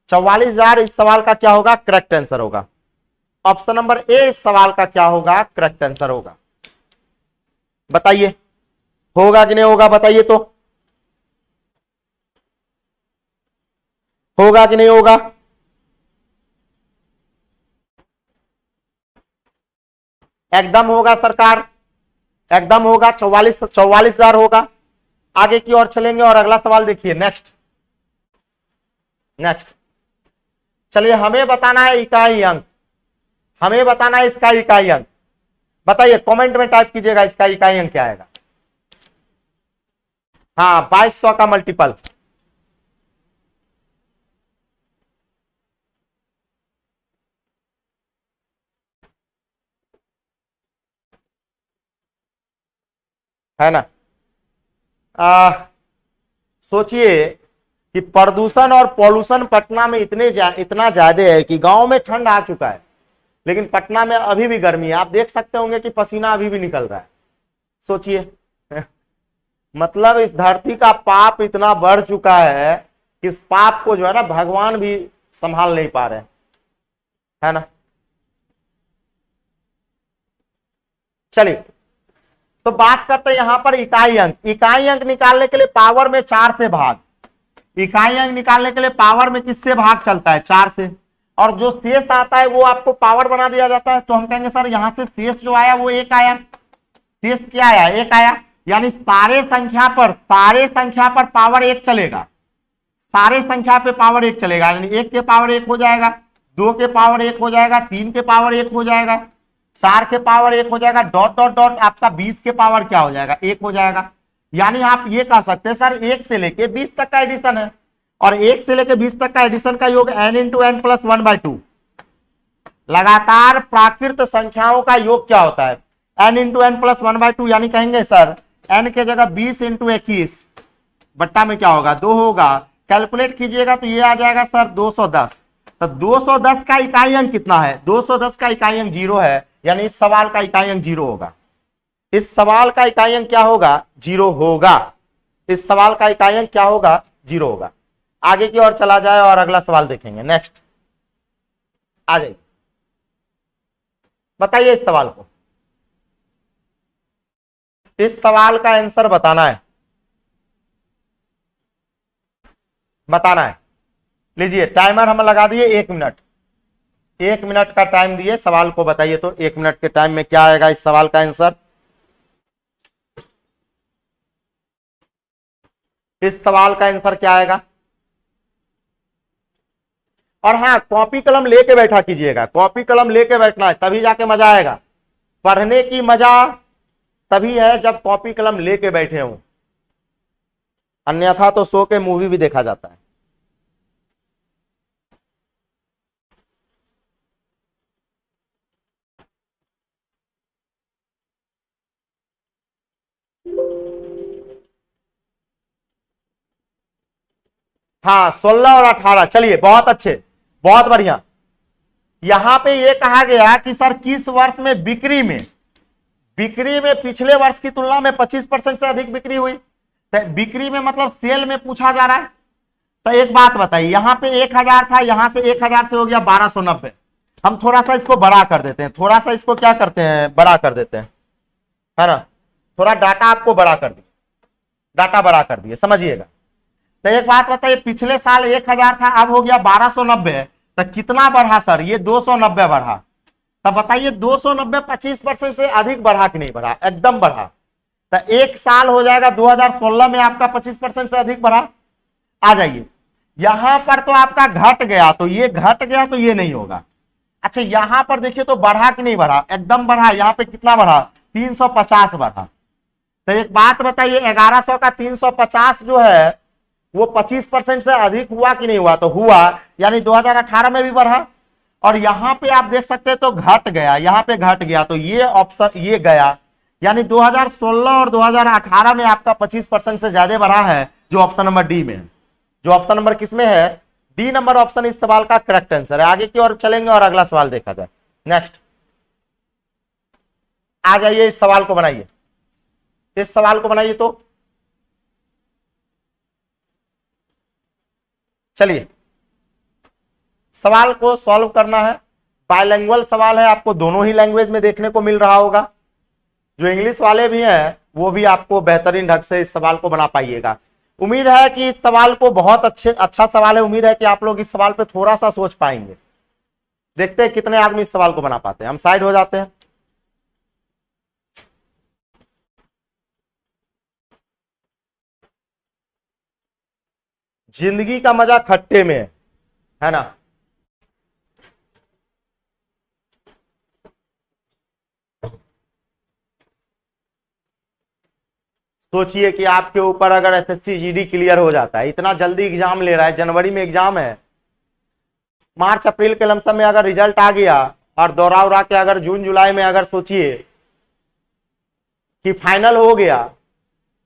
44,000 इस सवाल का क्या होगा, करेक्ट आंसर होगा। ऑप्शन नंबर ए इस सवाल का क्या होगा, करेक्ट आंसर होगा। बताइए होगा कि नहीं होगा, बताइए तो होगा कि नहीं होगा। एकदम होगा सरकार, एकदम होगा, 44,000 होगा। आगे की ओर चलेंगे और अगला सवाल देखिए, नेक्स्ट चलिए, हमें बताना है इकाई अंक, हमें बताना है इसका इकाई अंक। बताइए, कमेंट में टाइप कीजिएगा इसका इकाई अंक क्या आएगा। हाँ, 2200 का मल्टीपल, है ना। सोचिए कि प्रदूषण और पॉल्यूशन पटना में इतना ज्यादा है कि गांव में ठंड आ चुका है, लेकिन पटना में अभी भी गर्मी है। आप देख सकते होंगे कि पसीना अभी भी निकल रहा है। सोचिए मतलब इस धरती का पाप इतना बढ़ चुका है कि इस पाप को जो है ना भगवान भी संभाल नहीं पा रहे, है ना। चलिए, तो बात करते हैं यहां पर इकाई अंक। इकाई अंक निकालने के लिए पावर में 4 से भाग, इकाई अंक निकालने के लिए पावर में किससे भाग चलता है, 4 से, और जो शेष आता है वो आपको पावर बना दिया जाता है। तो हम कहेंगे सर यहां से शेष जो आया वो 1 आया, शेष क्या आया, 1 आया, यानी सारे संख्या पर पावर 1 चलेगा, सारे संख्या पे पावर 1 चलेगा, यानी 1 के पावर 1 हो जाएगा, 2 के पावर 1 हो जाएगा, 3 के पावर 1 हो जाएगा, 4 के पावर 1 हो जाएगा, डॉट डॉट डॉट आपका 20 के पावर क्या हो जाएगा, 1 हो जाएगा। यानी आप ये कह सकते हैं सर 1 से लेके 20 तक का एडिशन है, और 1 से लेके 20 तक का एडिशन का योग n इंटू एन प्लस 1/2। लगातार प्राकृत संख्याओं का योग क्या होता है, n इंटू एन प्लस 1/2, यानी कहेंगे सर n के जगह 20 इंटू 21 बट्टा में क्या होगा, 2 होगा। कैलकुलेट कीजिएगा तो ये आ जाएगा सर 210। तो 210 का इकाई अंक कितना है, 210 का इकाई अंक 0 है, यानी इस सवाल का इकाई अंक 0 होगा। इस सवाल का इकाई अंक क्या होगा, 0 होगा। इस सवाल का इकाई अंक क्या होगा, 0 होगा। आगे की ओर चला जाए और अगला सवाल देखेंगे। नेक्स्ट आ जाइए, बताइए इस सवाल को, इस सवाल का आंसर बताना है, बताना है। लीजिए टाइमर हम लगा दिए 1 मिनट, 1 मिनट का टाइम दिए, सवाल को बताइए तो 1 मिनट के टाइम में क्या आएगा इस सवाल का आंसर। इस सवाल का आंसर क्या आएगा। और हाँ, कॉपी कलम लेके बैठा कीजिएगा, कॉपी कलम लेके बैठना है, तभी जाके मजा आएगा। पढ़ने की मजा तभी है जब कॉपी कलम लेके बैठे हो, अन्यथा तो सो के मूवी भी देखा जाता है। हाँ 16 और 18, चलिए बहुत अच्छे, बहुत बढ़िया। यहां पे ये कहा गया कि सर किस वर्ष में बिक्री में पिछले वर्ष की तुलना में 25% से अधिक बिक्री हुई। तो बिक्री में मतलब सेल में पूछा जा रहा है। तो एक बात बताइए, यहां पे 1000 था, यहां से 1000 से हो गया 1290। हम थोड़ा सा इसको बड़ा कर देते हैं, थोड़ा सा इसको क्या करते हैं, बड़ा कर देते हैं, है ना। थोड़ा डाटा आपको बड़ा कर दिए, डाटा बड़ा कर दिए, समझिएगा। तो एक बात बताइए, पिछले साल 1000 था, अब हो गया 1290, तो कितना बढ़ा सर, ये 290 बढ़ा। तब बताइए 290 25% से अधिक बढ़ा कि नहीं बढ़ा, एकदम बढ़ा। तो एक साल हो जाएगा 2016 में आपका 25% से अधिक बढ़ा। आ जाइए, यहां पर तो आपका घट गया, तो ये घट गया तो ये नहीं होगा। अच्छा यहां पर देखिए तो बढ़ा कि नहीं बढ़ा, एकदम बढ़ा। यहां पे कितना बढ़ा, 350 बढ़ा। तो एक बात बताइए, 1100 का 350 जो है वो 25% से अधिक हुआ कि नहीं हुआ, तो हुआ, यानी 2018 में भी बढ़ा। और यहां पे आप देख सकते हैं तो घट गया, यहां पे घट गया, तो ये ऑप्शन ये गया, यानी 2016 और 2018 में आपका 25% से ज्यादा बढ़ा है, जो ऑप्शन नंबर डी में है, जो ऑप्शन नंबर किसमें है, डी नंबर ऑप्शन इस सवाल का करेक्ट आंसर है। आगे की ओर चलेंगे और अगला सवाल देखा जाए। नेक्स्ट आ जाइए, इस सवाल को बनाइए, इस सवाल को बनाइए। तो चलिए सवाल को सॉल्व करना है। बाइलिंगुअल सवाल है, आपको दोनों ही लैंग्वेज में देखने को मिल रहा होगा। जो इंग्लिश वाले भी हैं वो भी आपको बेहतरीन ढंग से इस सवाल को बना पाइएगा। उम्मीद है कि इस सवाल को बहुत अच्छा सवाल है। उम्मीद है कि आप लोग इस सवाल पे थोड़ा सा सोच पाएंगे। देखते हैं कितने आदमी इस सवाल को बना पाते हैं। हम साइड हो जाते हैं। जिंदगी का मजा खट्टे में है ना। सोचिए कि आपके ऊपर अगर एसएससी जीडी क्लियर हो जाता है, इतना जल्दी एग्जाम ले रहा है, जनवरी में एग्जाम है, मार्च अप्रैल के लमसम में अगर रिजल्ट आ गया और दौरा उड़ा के अगर जून जुलाई में अगर सोचिए कि फाइनल हो गया,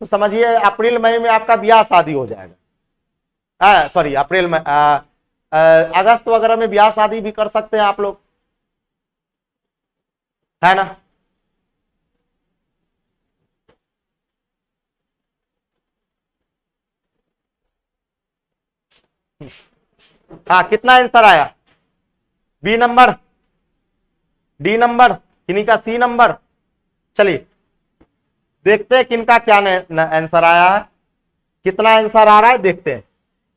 तो समझिए अप्रैल मई में आपका ब्याह शादी हो जाएगा। सॉरी अप्रैल में अगस्त वगैरह में ब्याह शादी भी कर सकते हैं आप लोग, है ना। हाँ, कितना आंसर आया? बी नंबर, डी नंबर, किन्हीं का सी नंबर। चलिए देखते हैं किनका क्या आंसर आया है, कितना आंसर आ रहा है देखते हैं।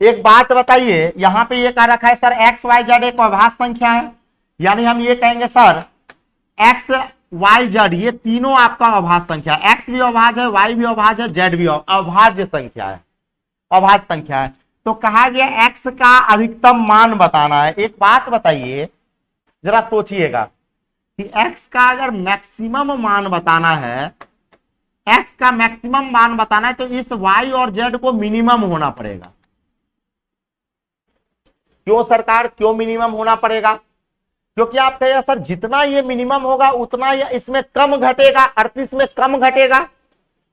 एक बात बताइए, यहां पे ये कह रखा है सर एक्स वाई जेड एक अभाज्य संख्या है, यानी हम ये कहेंगे सर एक्स वाई जेड ये तीनों आपका अभाज्य संख्या, एक्स भी अभाज्य है, वाई भी अभाज्य है, जेड भी अभाज्य संख्या है, अभाज्य संख्या है। तो कहा गया एक्स का अधिकतम मान बताना है। एक बात बताइए, जरा सोचिएगा कि एक्स का अगर मैक्सिमम मान बताना है, एक्स का मैक्सिमम मान बताना है, तो इस वाई और जेड को मिनिमम होना पड़ेगा। क्यों सरकार, क्यों मिनिमम होना पड़ेगा? क्योंकि आप कहिए सर जितना ये मिनिमम होगा उतना ये इसमें कम घटेगा, 38 में कम घटेगा,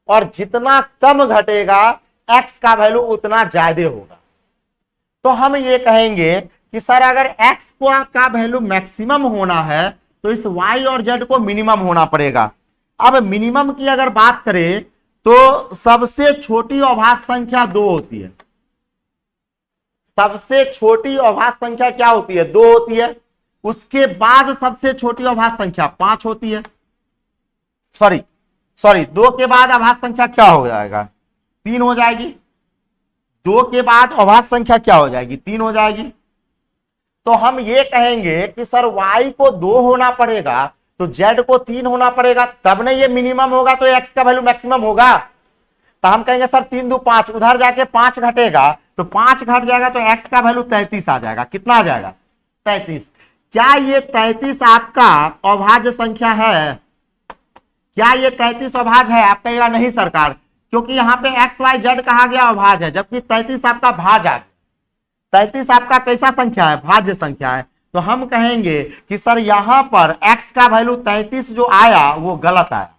और जितना कम घटेगा एक्स का वैल्यू उतना ज्यादा होगा। तो हम ये कहेंगे कि सर अगर एक्स का वैल्यू मैक्सिमम होना है तो इस वाई और जेड को मिनिमम होना पड़ेगा। अब मिनिमम की अगर बात करें तो सबसे छोटी अभाज्य संख्या 2 होती है। सबसे छोटी अभाज्य संख्या क्या होती है? 2 होती है। उसके बाद सबसे छोटी अभाज्य संख्या 5 होती है। सॉरी 2 के बाद अभाज्य संख्या क्या हो जाएगा? 3 हो जाएगी। 2 के बाद अभाज्य संख्या क्या हो जाएगी? 3 हो जाएगी। तो हम ये कहेंगे कि सर y को 2 होना पड़ेगा तो z को 3 होना पड़ेगा, तब ना ये मिनिमम होगा तो x का वैल्यू मैक्सिमम होगा। तो हम कहेंगे सर 3 2 5, उधर जाके 5 घटेगा तो 5 घट जाएगा तो x का वैल्यू 33 आ जाएगा। कितना आ जाएगा? 33। क्या ये 33 आपका अभाज्य संख्या है? क्या ये 33 अभाज्य है? आप कहेगा नहीं सरकार, क्योंकि यहाँ पे एक्स वाई जेड कहा गया अभाज्य है, जबकि 33 आपका भाज्य है। 33 आपका कैसा संख्या है? भाज्य संख्या है। तो हम कहेंगे कि सर यहां पर x का वैल्यू 33 जो आया वो गलत आया।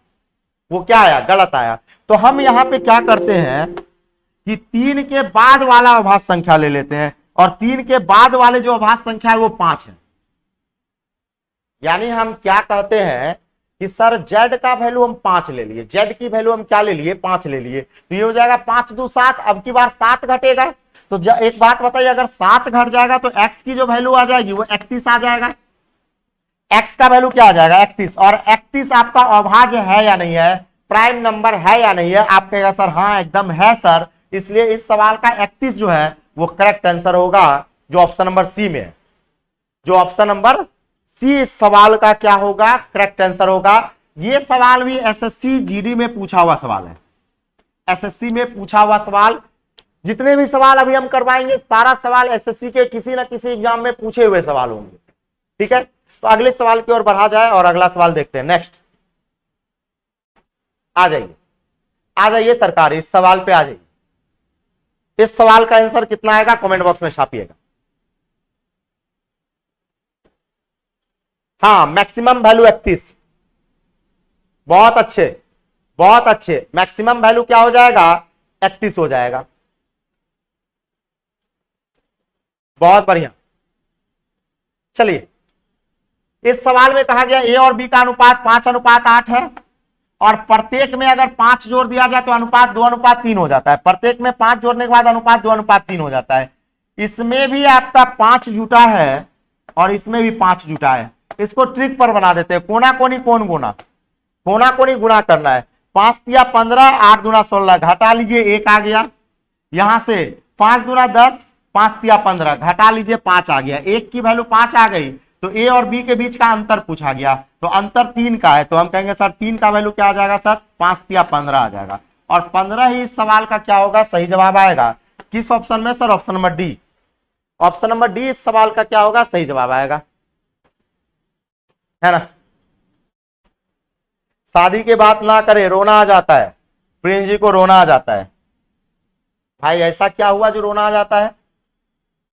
वो क्या आया? गलत आया। तो हम यहां पे क्या करते हैं कि 3 के बाद वाला अभाज्य संख्या ले लेते हैं, और 3 के बाद वाले जो अभाज्य संख्या है वो 5 है। यानी हम क्या कहते हैं कि सर z का वैल्यू हम 5 ले लिए, z की वैल्यू हम क्या ले लिए? 5 ले लिए। तो ये हो जाएगा 5 2 7, अब की बार 7 घटेगा। तो एक बात बताइए, अगर 7 घट जाएगा तो x की जो वैल्यू आ जाएगी वो 31 आ जाएगा। x का वैल्यू क्या आ जाएगा? 31। और 31 आपका अभाज्य है या नहीं है? प्राइम नंबर है या नहीं है? आप कहेगा सर हाँ एकदम है सर, इसलिए इस सवाल का 31 जो है वो करेक्ट आंसर होगा, जो ऑप्शन नंबर सी में है। जो ऑप्शन नंबर सी इस सवाल का क्या होगा? करेक्ट आंसर होगा। ये सवाल भी एसएससी जीडी में पूछा हुआ सवाल है। एसएससी में पूछा हुआ सवाल, जितने भी सवाल अभी हम करवाएंगे सारा सवाल एसएससी के किसी ना किसी एग्जाम में पूछे हुए सवाल होंगे। ठीक है, तो अगले सवाल की ओर बढ़ा जाए और अगला सवाल देखते हैं। नेक्स्ट आ जाइए, आ जाइए सरकार, इस सवाल पे आ जाइए। इस सवाल का आंसर कितना आएगा कमेंट बॉक्स में छापिएगा। हाँ, मैक्सिमम वैल्यू 31। बहुत अच्छे, बहुत अच्छे। मैक्सिमम वैल्यू क्या हो जाएगा? 31 हो जाएगा। बहुत बढ़िया। चलिए, इस सवाल में कहा गया ए और बी का अनुपात 5:8 है, और प्रत्येक में अगर 5 जोड़ दिया जाए तो अनुपात 2:3 हो जाता है। प्रत्येक में 5 जोड़ने के बाद अनुपात 2:3 हो जाता है। इसमें भी आपका 5 जुटा है और इसमें भी 5 जुटा है। इसको ट्रिक पर बना देते हैं, कोना कोनी कोण गुना, कोना कोनी गुना करना है। 5 तिया 15, 8 दूना 16, घटा लीजिए 1 आ गया। यहां से 5 दूना 10, 5 तिया 15, घटा लीजिए 5 आ गया। 1 की वैल्यू 5 आ गई तो ए और बी के बीच का अंतर पूछा गया, तो अंतर 3 का है, तो हम कहेंगे सर 3 का वैल्यू क्या आ जाएगा सर, 5 तिया 15 आ जाएगा। और 15 ही इस सवाल का क्या होगा, सही जवाब आएगा। किस ऑप्शन में sir, option number D. Option number D इस सवाल का क्या होगा, सही जवाब आएगा, है ना। शादी के बात ना करे, रोना आ जाता है। प्रिंस जी को रोना आ जाता है। भाई ऐसा क्या हुआ जो रोना आ जाता है?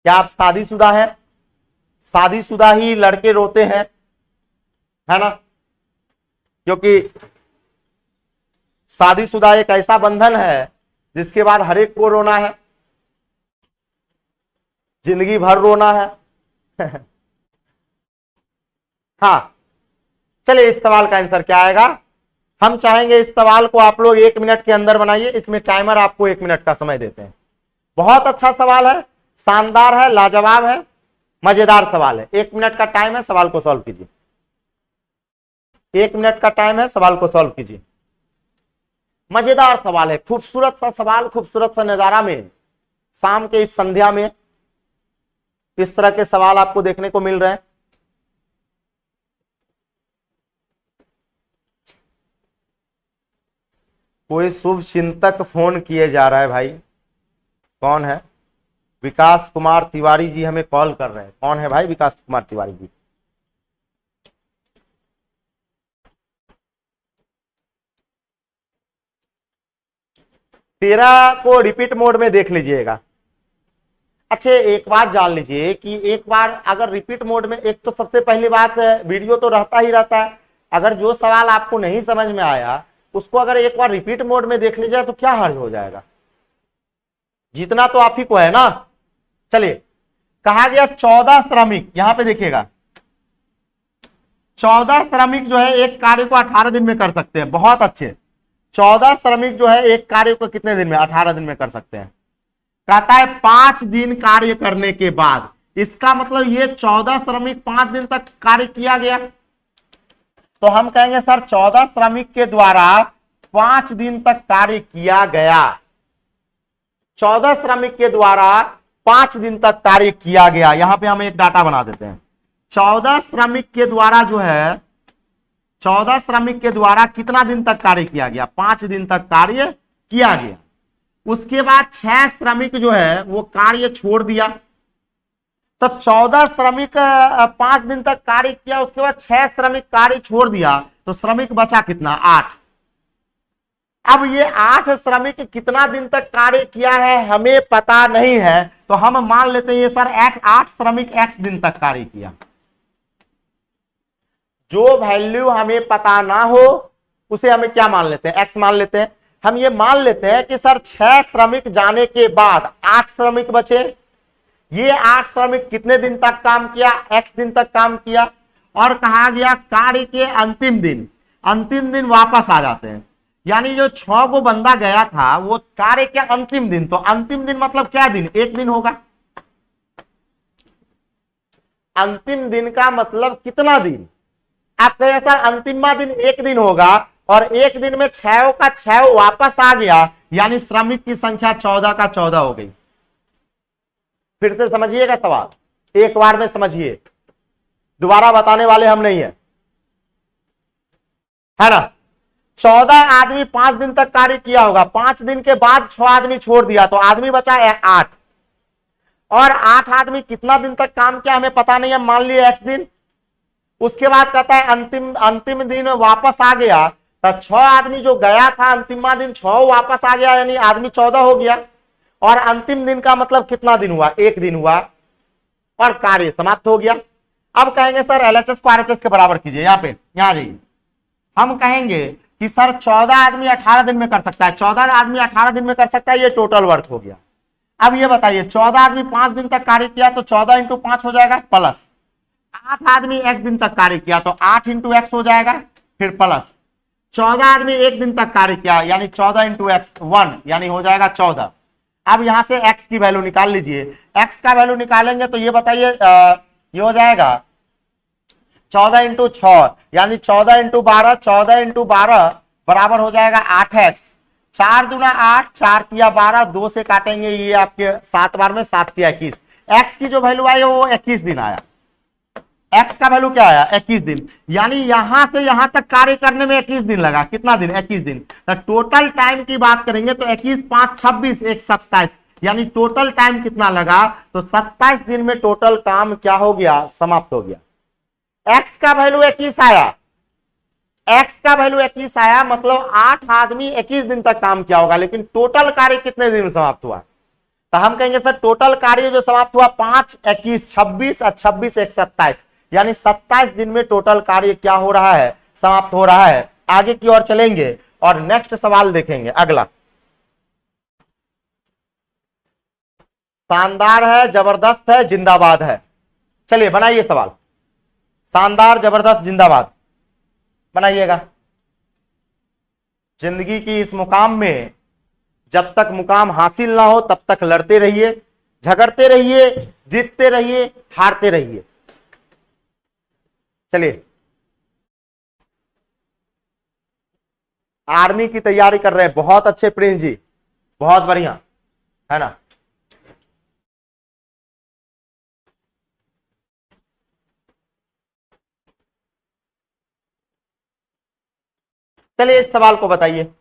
क्या आप शादीशुदा हैं? शादीशुदा ही लड़के रोते हैं, है ना, क्योंकि शादीशुदा एक ऐसा बंधन है जिसके बाद हर एक को रोना है, जिंदगी भर रोना है। हाँ, चलिए इस सवाल का आंसर क्या आएगा। हम चाहेंगे इस सवाल को आप लोग 1 मिनट के अंदर बनाइए। इसमें टाइमर आपको 1 मिनट का समय देते हैं। बहुत अच्छा सवाल है, शानदार है, लाजवाब है, मजेदार सवाल है। 1 मिनट का टाइम है, सवाल को सॉल्व कीजिए। 1 मिनट का टाइम है, सवाल को सॉल्व कीजिए। मजेदार सवाल है, खूबसूरत सा सवाल, खूबसूरत सा नजारा में शाम के इस संध्या में इस तरह के सवाल आपको देखने को मिल रहे हैं। कोई शुभ चिंतक फोन किए जा रहा है भाई, कौन है? विकास कुमार तिवारी जी हमें कॉल कर रहे हैं। कौन है भाई विकास कुमार तिवारी जी? तेरह को रिपीट मोड में देख लीजिएगा। अच्छा, एक बात जान लीजिए कि एक बार अगर रिपीट मोड में, एक तो सबसे पहली बात वीडियो तो रहता ही रहता है, अगर जो सवाल आपको नहीं समझ में आया उसको अगर एक बार रिपीट मोड में देख लीजिए तो क्या हर्ज हो जाएगा, जीतना तो आप ही को है ना। चलिए, कहा गया 14 श्रमिक, यहां पे देखिएगा 14 श्रमिक जो है एक कार्य को 18 दिन में कर सकते हैं। बहुत अच्छे, 14 श्रमिक जो है एक कार्य को कितने दिन में, 18 दिन में कर सकते हैं। कहता है 5 दिन कार्य करने के बाद, इसका मतलब ये 14 श्रमिक 5 दिन तक कार्य किया गया, तो हम कहेंगे सर 14 श्रमिक के द्वारा 5 दिन तक कार्य किया गया। 14 श्रमिक के द्वारा 5 दिन तक कार्य किया गया। यहां पे हम एक डाटा बना देते हैं। 14 श्रमिक के द्वारा जो है, 14 श्रमिक के द्वारा कितना दिन तक कार्य किया गया, 5 दिन तक कार्य किया गया। उसके बाद 6 श्रमिक जो है वो कार्य छोड़ दिया, तो 14 श्रमिक 5 दिन तक कार्य किया, उसके बाद 6 श्रमिक कार्य छोड़ दिया, तो श्रमिक बचा कितना, 8। अब ये 8 श्रमिक कितना दिन तक कार्य किया है हमें पता नहीं है, तो हम मान लेते हैं ये सर 8 श्रमिक x दिन तक कार्य किया। जो वैल्यू हमें पता ना हो उसे हमें क्या मान लेते हैं, x मान लेते हैं। हम ये मान लेते हैं कि सर 6 श्रमिक जाने के बाद 8 श्रमिक बचे। ये 8 श्रमिक कितने दिन तक काम किया, x दिन तक काम किया, और कहा गया कार्य के अंतिम दिन वापस आ जाते हैं। यानी जो 6 को बंदा गया था वो कार्य के अंतिम दिन, तो अंतिम दिन मतलब क्या दिन, 1 दिन होगा। अंतिम दिन का मतलब कितना दिन, आप कहें सर अंतिमा दिन 1 दिन होगा, और 1 दिन में 6 का 6 वापस आ गया, यानी श्रमिक की संख्या 14 का 14 हो गई। फिर से समझिएगा सवाल, एक बार में समझिए, दोबारा बताने वाले हम नहीं है ना। 14 आदमी 5 दिन तक कार्य किया होगा, 5 दिन के बाद 6 आदमी छोड़ दिया, तो आदमी बचा 8, और 8 आदमी कितना दिन तक काम किया हमें पता नहीं है, मान लिए x दिन। उसके बाद कहता है अंतिम दिन वापस आ गया, तो 6 आदमी जो गया था अंतिमा दिन 6 वापस आ गया, यानी आदमी 14 हो गया, और अंतिम दिन का मतलब कितना दिन हुआ, 1 दिन हुआ, और कार्य समाप्त हो गया। अब कहेंगे सर LHS को RHS के बराबर कीजिए, यहां जाइए। हम कहेंगे कि सर 14 आदमी 18 दिन में कर सकता है, 14 आदमी 18 दिन में कर सकता है, ये टोटल वर्क हो गया। अब ये बताइए 14 आदमी 5 दिन तक कार्य किया तो 14 इंटू 5 हो जाएगा प्लस, 8 आदमी x दिन तक कार्य किया तो 8 इंटू एक्स हो जाएगा फिर प्लस, 14 आदमी 1 दिन तक कार्य किया यानी 14 इंटू एक्स 1 यानी हो जाएगा 14। अब यहां से x की वैल्यू निकाल लीजिए, x का वैल्यू निकालेंगे तो ये बताइए ये हो जाएगा 14 इंटू 6 यानी 14 इंटू 12, 14 इंटू 12 बराबर हो जाएगा 8x, 4 दूना 8, 4 तिया 12, 2 से काटेंगे ये आपके 7 बार में 7 तिया 21, x की जो वैल्यू आई वो 21 दिन आया, x का वैल्यू क्या आया 21 दिन, यानी यहां से यहां तक कार्य करने में 21 दिन लगा, कितना दिन 21 दिन। तो टोटल टाइम की बात करेंगे तो 21 5 26 1 27 यानी टोटल टाइम कितना लगा, तो 27 दिन में टोटल काम क्या हो गया, समाप्त हो गया। x का वैल्यू 21 आया, x का वैल्यू 21 आया मतलब 8 आदमी 21 दिन तक काम किया होगा, लेकिन टोटल कार्य कितने दिन में समाप्त हुआ, तो हम कहेंगे सर टोटल कार्य जो समाप्त हुआ 5 21 26 और 26 1 27 यानी 27 दिन में टोटल कार्य क्या हो रहा है, समाप्त हो रहा है। आगे की ओर चलेंगे और नेक्स्ट सवाल देखेंगे अगला। शानदार है, जबरदस्त है, जिंदाबाद है। चलिए बनाइए सवाल, शानदार जबरदस्त जिंदाबाद बनाइएगा। जिंदगी की इस मुकाम में जब तक मुकाम हासिल ना हो तब तक लड़ते रहिए, झगड़ते रहिए, जीतते रहिए, हारते रहिए। चलिए आर्मी की तैयारी कर रहे हैं, बहुत अच्छे प्रिंस जी, बहुत बढ़िया है ना। चलिए इस सवाल को बताइए,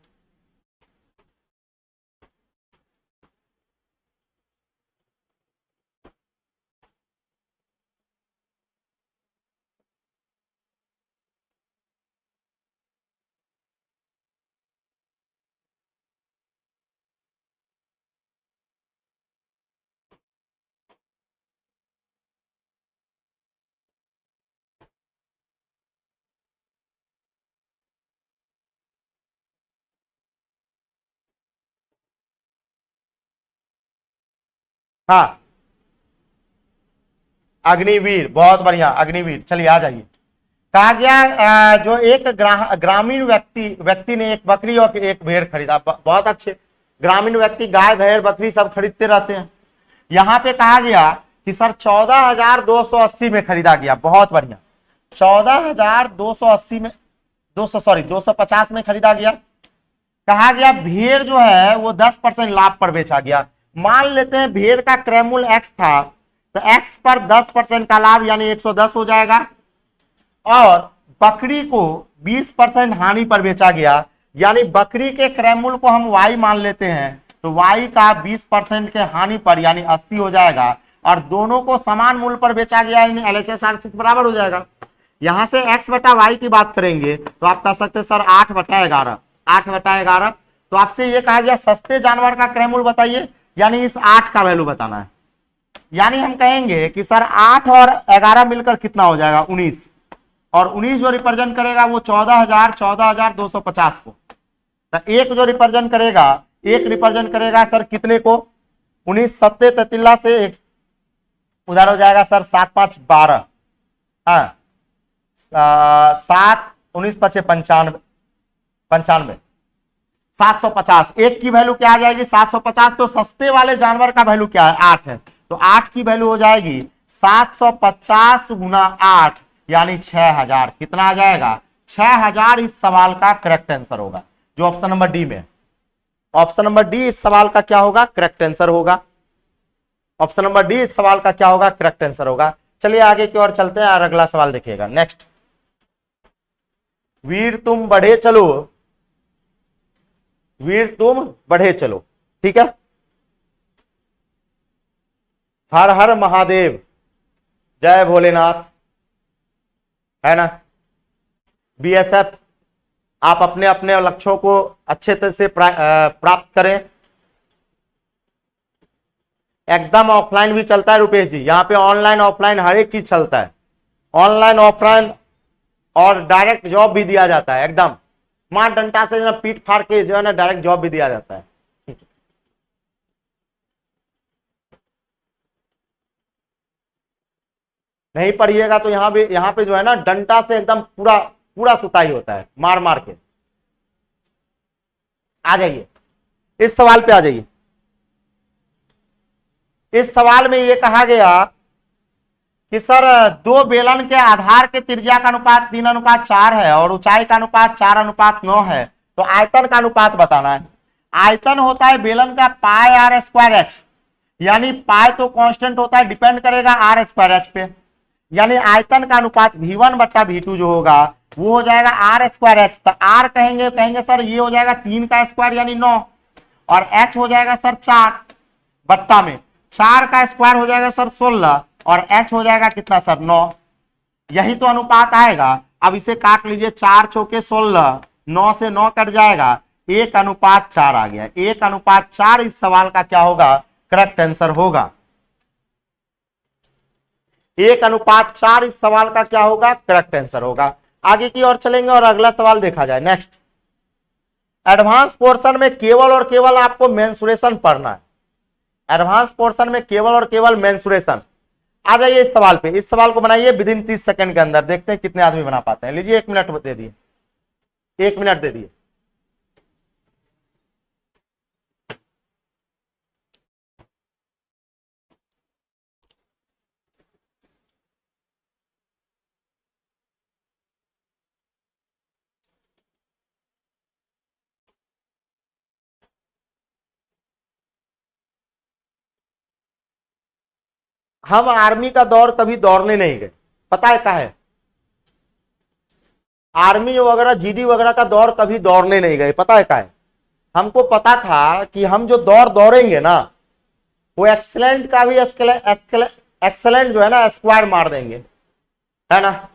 हाँ अग्निवीर, बहुत बढ़िया अग्निवीर। चलिए आ जाइए। कहा गया जो एक ग्रामीण व्यक्ति ने एक बकरी और एक भेड़ खरीदा, बहुत अच्छे, ग्रामीण व्यक्ति गाय भेड़ बकरी सब खरीदते रहते हैं। यहां पे कहा गया कि सर 14,280 में खरीदा गया, बहुत बढ़िया, 14,280 में 250 में खरीदा गया। कहा गया भेड़ जो है वो 10% लाभ पर बेचा गया। मान लेते हैं भेड़ का क्रयमूल्य x था तो x पर 10% का लाभ यानी 110 हो जाएगा, और बकरी को 20% हानि पर बेचा गया यानी बकरी के क्रयमूल्य को हम y मान लेते हैं तो y का 20% के हानि पर यानी 80 हो जाएगा, और दोनों को समान मूल्य पर बेचा गया यानी LHS बराबर हो जाएगा। यहां से x बटा y की बात करेंगे तो आप कह सकते हैं सर 8/11, 8/11। तो आपसे ये कहा गया सस्ते जानवर का क्रयमूल्य बताइए, यानी इस 8 का वैल्यू बताना है। यानी हम कहेंगे कि सर 8 और 11 मिलकर कितना हो जाएगा 19, और 19 जो रिप्रेजेंट करेगा वो 14,250 को। तो एक जो रिप्रेजेंट करेगा, एक रिप्रेजेंट करेगा सर कितने को, 19 सत्ते ततिल्ला से एक उधर हो जाएगा सर 7 5 12, 7 19 5 95, 750। एक की वैल्यू क्या आ जाएगी 750। तो सस्ते वाले जानवर का वैल्यू क्या है 8 है, तो 8 की वैल्यू हो जाएगी 750 गुना 8 यानी 6000। कितना आ जाएगा 6000। इस सवाल का करेक्ट आंसर होगा जो ऑप्शन नंबर डी में, ऑप्शन नंबर डी इस सवाल का क्या होगा करेक्ट आंसर होगा। ऑप्शन नंबर डी इस सवाल का क्या होगा करेक्ट आंसर होगा। चलिए आगे की ओर चलते हैं और अगला सवाल देखिएगा नेक्स्ट। वीर तुम बढ़े चलो, वीर तुम बढ़े चलो, ठीक है। हर हर महादेव, जय भोलेनाथ, है ना। बीएसएफ आप अपने अपने लक्ष्यों को अच्छे तरह से प्राप्त करें। एकदम ऑफलाइन भी चलता है रुपेश जी, यहाँ पे ऑनलाइन ऑफलाइन हर एक चीज चलता है, ऑनलाइन ऑफलाइन, और डायरेक्ट जॉब भी दिया जाता है। एकदम मार डंटा से ना पीट फाड़ के जो है ना डायरेक्ट जॉब भी दिया जाता है। नहीं पढ़िएगा तो यहाँ पे जो है ना डंडा से एकदम पूरा पूरा सुताई होता है, मार मार के। आ जाइए इस सवाल पे आ जाइए। इस सवाल में यह कहा गया कि सर दो बेलन के आधार के त्रिज्या का अनुपात 3:4 है और ऊंचाई का अनुपात 4:9 है, तो आयतन का अनुपात बताना है। आयतन होता है बेलन का पाई आर स्क्वायर एच, यानी पाई तो कांस्टेंट होता है, डिपेंड करेगा आर स्क्वायर एच पे, यानी आयतन का अनुपात V1 बट्टा V2 जो होगा वो हो जाएगा आर स्क्वायर एच। तो आर कहेंगे सर ये हो जाएगा 3 का स्क्वायर यानी 9, और एच हो जाएगा सर 4 बट्टा में 4 का स्क्वायर हो जाएगा सर 16, और एच हो जाएगा कितना सर 9। यही तो अनुपात आएगा। अब इसे काट लीजिए, 4 चौके 16, 9 से 9 कट जाएगा, 1:4 आ गया। 1:4 इस सवाल का क्या होगा, करेक्ट आंसर होगा। 1:4 इस सवाल का क्या होगा, करेक्ट आंसर होगा। आगे की ओर चलेंगे और अगला सवाल देखा जाए। नेक्स्ट, एडवांस पोर्शन में केवल और केवल आपको मेंसुरेशन पढ़ना है। एडवांस पोर्शन में केवल और केवल मेंसुरेशन। आ जाइए इस सवाल पे। इस सवाल को बनाइए विद इन 30 सेकंड के अंदर, देखते हैं कितने आदमी बना पाते हैं। लीजिए 1 मिनट दे दिए, 1 मिनट दे दिए। हम आर्मी का दौर कभी दौड़ने नहीं गए, पता है क्या है, आर्मी वगैरह जीडी वगैरह का दौर कभी दौड़ने नहीं गए, पता है क्या है। हमको पता था कि हम जो दौड़ दौड़ेंगे ना वो एक्सेलेंट का भी एक्सेलेंट जो है ना स्क्वायर मार देंगे, है ना,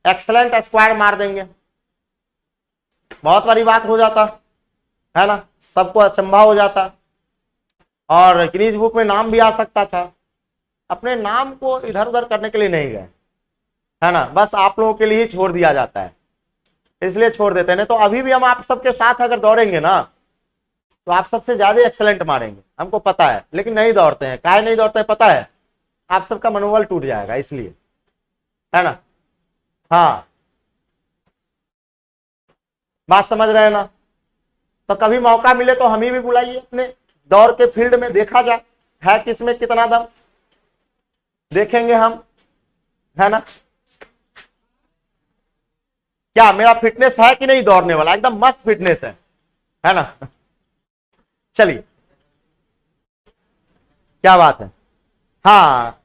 एक्सेलेंट स्क्वायर मार देंगे, बहुत बड़ी बात हो जाता है ना, सबको अचंभा हो जाता और गिनीज बुक में नाम भी आ सकता था। अपने नाम को इधर उधर करने के लिए नहीं गए, है ना, बस आप लोगों के लिए ही छोड़ दिया जाता है, इसलिए छोड़ देते हैं। तो अभी भी हम आप सबके साथ अगर दौड़ेंगे ना तो आप सबसे ज्यादा एक्सेलेंट मारेंगे, हमको पता है, लेकिन नहीं दौड़ते हैं। काहे नहीं दौड़ते हैं पता है, आप सबका मनोबल टूट जाएगा इसलिए, है ना। हाँ, बात समझ रहे हैं ना। तो कभी मौका मिले तो हमें भी बुलाइए अपने दौड़ के फील्ड में, देखा जाए है किसमें कितना दम, देखेंगे हम, है ना। क्या मेरा फिटनेस है कि नहीं दौड़ने वाला, एकदम मस्त फिटनेस है ना। चलिए, क्या बात है। हाँ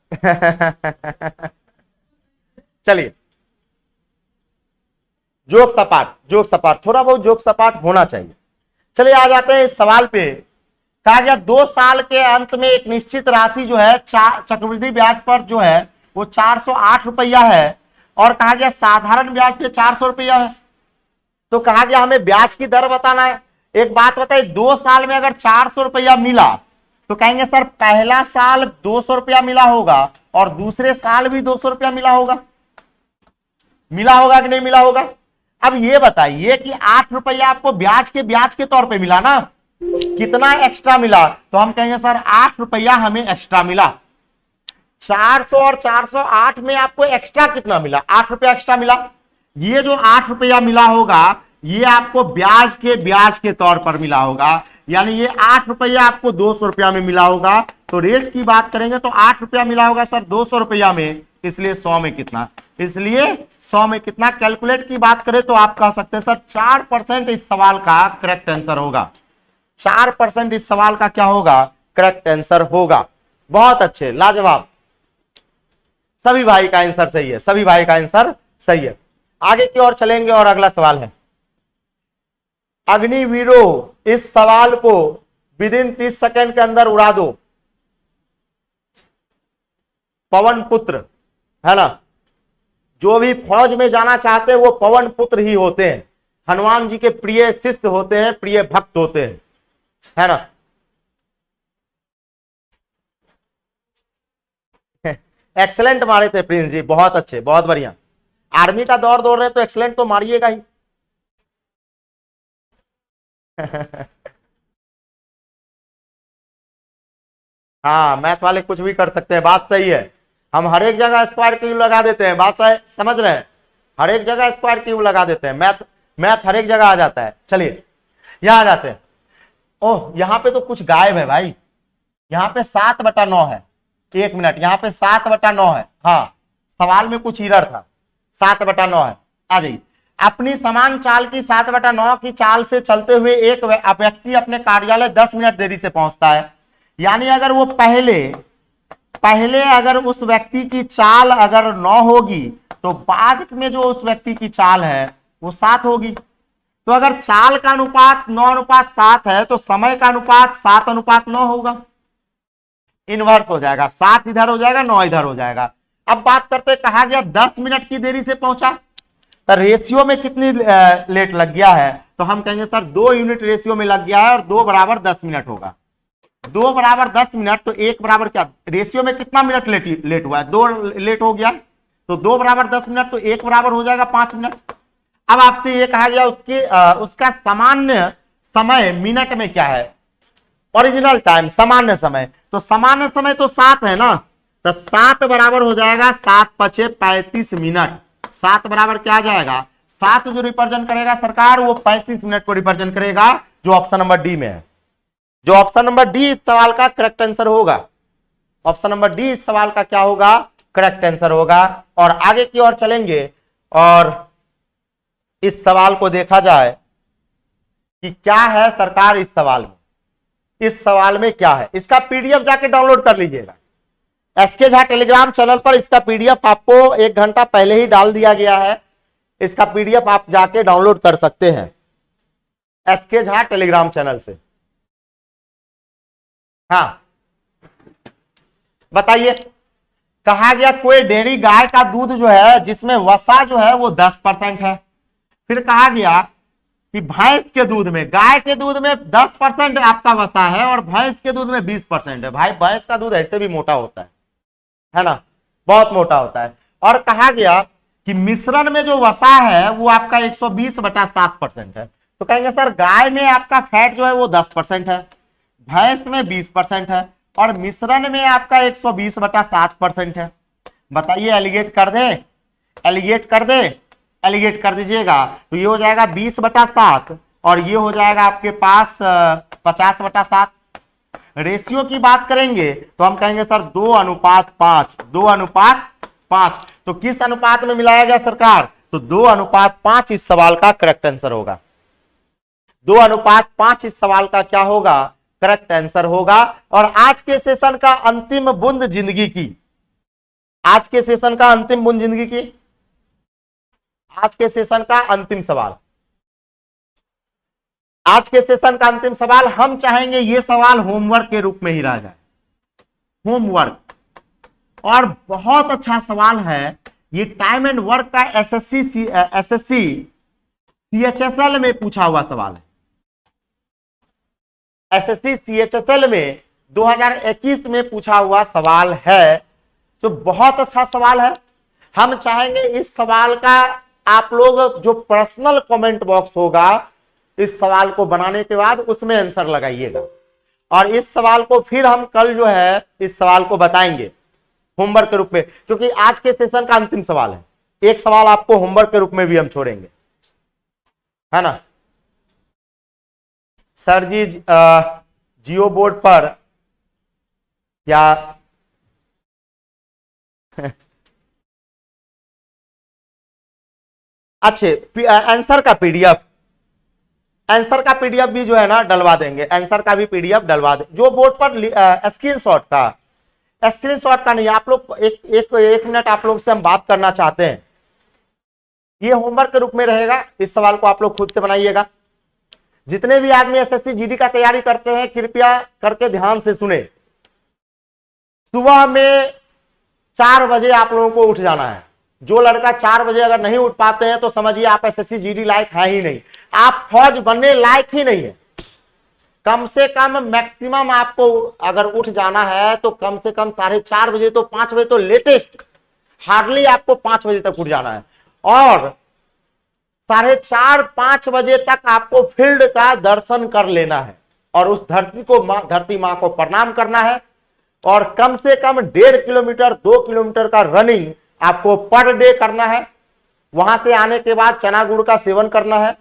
चलिए, जोक सपाट थोड़ा बहुत जोक सपाट होना चाहिए। चलिए आ जाते हैं इस सवाल पे। कहा गया 2 साल के अंत में एक निश्चित राशि जो है चक्रवृद्धि ब्याज पर जो है वो 408 रुपया है, और कहा गया साधारण ब्याज पे 400 रुपया है। तो कहा गया हमें ब्याज की दर बताना है। एक बात बताइए, 2 साल में अगर 400 रुपया मिला तो कहेंगे सर पहला साल 200 रुपया मिला होगा और दूसरे साल भी 200 रुपया मिला होगा कि नहीं मिला होगा। अब ये बताइए कि 8 रुपया आपको ब्याज के तौर पे मिला ना, कितना एक्स्ट्रा मिला, तो हम कहेंगे सर 8 रुपया हमें एक्स्ट्रा मिला। 400 और 408 में आपको एक्स्ट्रा कितना मिला, 8 रुपया एक्स्ट्रा मिला। ये जो 8 रुपया मिला होगा ये आपको ब्याज के तौर पर मिला होगा, यानी ये 8 रुपया आपको 200 रुपया में मिला होगा। तो रेट की बात करेंगे तो 8 रुपया मिला होगा सर 200 रुपया में, इसलिए 100 में कितना, इसलिए 100 में कितना। कैलकुलेट की बात करें तो आप कह सकते हैं सर 4% इस सवाल का करेक्ट आंसर होगा। 4% इस सवाल का क्या होगा, करेक्ट आंसर होगा। बहुत अच्छे, लाजवाब, सभी भाई का आंसर सही है, सभी भाई का आंसर सही है। आगे की ओर चलेंगे और अगला सवाल है अग्निवीरों, इस सवाल को विद इन 30 सेकंड के अंदर उड़ा दो। पवन पुत्र, है ना, जो भी फौज में जाना चाहते हैं वो पवन पुत्र ही होते हैं, हनुमान जी के प्रिय शिष्य होते हैं, प्रिय भक्त होते हैं, है ना। एक्सेलेंट मारे थे प्रिंस जी, बहुत अच्छे, बहुत बढ़िया। आर्मी का दौर दौड़ रहे तो एक्सेलेंट तो मारिएगा ही हाँ, मैथ वाले कुछ भी कर सकते हैं, बात सही है। हम हर एक जगह स्क्वायर क्यूब लगा देते हैं, बात समझ रहे हैं, हर एक जगह स्क्वायर क्यूब लगा देते हैं, मैथ हर एक जगह आ जाता है। चलिए यहां आ जाते हैं। ओह यहां पे तो कुछ गायब है भाई, यहाँ पे 7/9 है, 1 मिनट, यहाँ पे 7/9 है, हाँ सवाल में कुछ एरर था, 7/9 है। आ जाइए, अपनी समान चाल की 7/9 की चाल से चलते हुए एक व्यक्ति अपने कार्यालय 10 मिनट देरी से पहुंचता है। यानी अगर वो पहले अगर उस व्यक्ति की चाल अगर 9 होगी तो बाद में जो उस व्यक्ति की चाल है वो 7 होगी। तो अगर चाल का अनुपात 9:7 है तो समय का अनुपात 7:9 होगा, इनवर्स हो जाएगा, 7 इधर हो जाएगा, 9 इधर हो जाएगा। अब बात करते, कहा गया 10 मिनट की देरी से पहुंचा, तो रेशियो में कितनी लेट लग गया है, तो हम कहेंगे सर 2 यूनिट रेशियो में लग गया है और 2 बराबर 10 मिनट होगा। 2 बराबर 10 मिनट तो 1 बराबर क्या, रेशियो में कितना मिनट लेट हुआ है, 2 लेट हो गया, तो 2 बराबर 10 मिनट तो 1 बराबर हो जाएगा 5 मिनट। अब आपसे ये कहा गया उसका सामान्य समय मिनट में क्या है, ओरिजिनल टाइम, सामान्य समय, तो सामान्य समय तो 7 है ना, तो 7 बराबर हो जाएगा 7×5 = 35 मिनट। 7 बराबर क्या आ जाएगा, 7 जो रिप्रेजेंट करेगा सरकार वो 35 मिनट को रिप्रेजेंट करेगा, जो ऑप्शन नंबर डी में है। जो ऑप्शन नंबर डी इस सवाल का करेक्ट आंसर होगा, ऑप्शन नंबर डी इस सवाल का क्या होगा, करेक्ट आंसर होगा। और आगे की ओर चलेंगे और इस सवाल को देखा जाए कि क्या है सरकार इस सवाल में, इस सवाल में क्या है। इसका पीडीएफ जाके डाउनलोड कर लीजिएगा, एसके झा टेलीग्राम चैनल पर इसका पीडीएफ आपको 1 घंटा पहले ही डाल दिया गया है, इसका पीडीएफ आप जाके डाउनलोड कर सकते हैं एसके झा टेलीग्राम चैनल से। हाँ बताइए, कहा गया कोई डेयरी गाय का दूध जो है जिसमें वसा जो है वो 10% है। फिर कहा गया कि भैंस के दूध में, गाय के दूध में 10% आपका वसा है और भैंस के दूध में 20% है। भाई भैंस का दूध ऐसे भी मोटा होता है ना, बहुत मोटा होता है। और कहा गया कि मिश्रण में जो वसा है वो आपका 120/7% है। तो कहेंगे सर गाय में आपका फैट जो है वो 10% है, भैंस में 20% है और मिश्रण में आपका 120/7% है। बताइए एलिगेट कर दे, एलिगेट कर दे, एलिगेट कर दीजिएगा, तो ये हो जाएगा 20/7 और ये हो जाएगा आपके पास 50/7। रेशियो की बात करेंगे तो हम कहेंगे सर 2:5, 2:5। तो किस अनुपात में मिलाया गया सरकार, तो 2:5 इस सवाल का करेक्ट आंसर होगा। 2:5 इस सवाल का क्या होगा, करेक्ट आंसर होगा। और आज के सेशन का अंतिम बूंद जिंदगी की, आज के सेशन का अंतिम बूंद जिंदगी की, आज के सेशन का अंतिम सवाल, आज के सेशन का अंतिम सवाल हम चाहेंगे ये सवाल होमवर्क के रूप में ही रह जाए, होमवर्क। और बहुत अच्छा सवाल है ये, टाइम एंड वर्क का एसएससी सीएचएसएल में पूछा हुआ सवाल है। एसएससी सीएचएसएल में 2021 में पूछा हुआ सवाल है, तो बहुत अच्छा सवाल है। हम चाहेंगे इस सवाल का आप लोग जो पर्सनल कमेंट बॉक्स होगा इस सवाल को बनाने के बाद उसमें आंसर लगाइएगा, और इस सवाल को फिर हम कल जो है इस सवाल को बताएंगे होमवर्क के रूप में, क्योंकि आज के सेशन का अंतिम सवाल है। एक सवाल आपको होमवर्क के रूप में भी हम छोड़ेंगे, है ना सर जी। जियो बोर्ड पर क्या अच्छे आंसर का पीडीएफ, आंसर का पीडीएफ भी जो है ना डलवा देंगे, आंसर का भी पीडीएफ डलवा दें। जो बोर्ड पर स्क्रीनशॉट का नहीं, आप लोग एक मिनट आप लोग से हम बात करना चाहते हैं। ये होमवर्क के रूप में रहेगा, इस सवाल को आप लोग खुद से बनाइएगा। जितने भी आदमी एसएससी जीडी का तैयारी करते हैं कृपया करके ध्यान से सुने। सुबह में 4 बजे आप लोगों को उठ जाना है। जो लड़का 4 बजे अगर नहीं उठ पाते हैं तो समझिए आप एसएससी जीडी लायक है ही नहीं, आप फौज बनने लायक ही नहीं है। कम से कम मैक्सिमम आपको अगर उठ जाना है तो कम से कम 4:30 बजे, तो 5 बजे तो लेटेस्ट, हार्डली आपको 5 बजे तक उठ जाना है। और 4:30-5 बजे तक आपको फील्ड का दर्शन कर लेना है और उस धरती मां को प्रणाम करना है। और कम से कम 1.5 किलोमीटर 2 किलोमीटर का रनिंग आपको पर डे करना है। वहां से आने के बाद चना गुड़ का सेवन करना है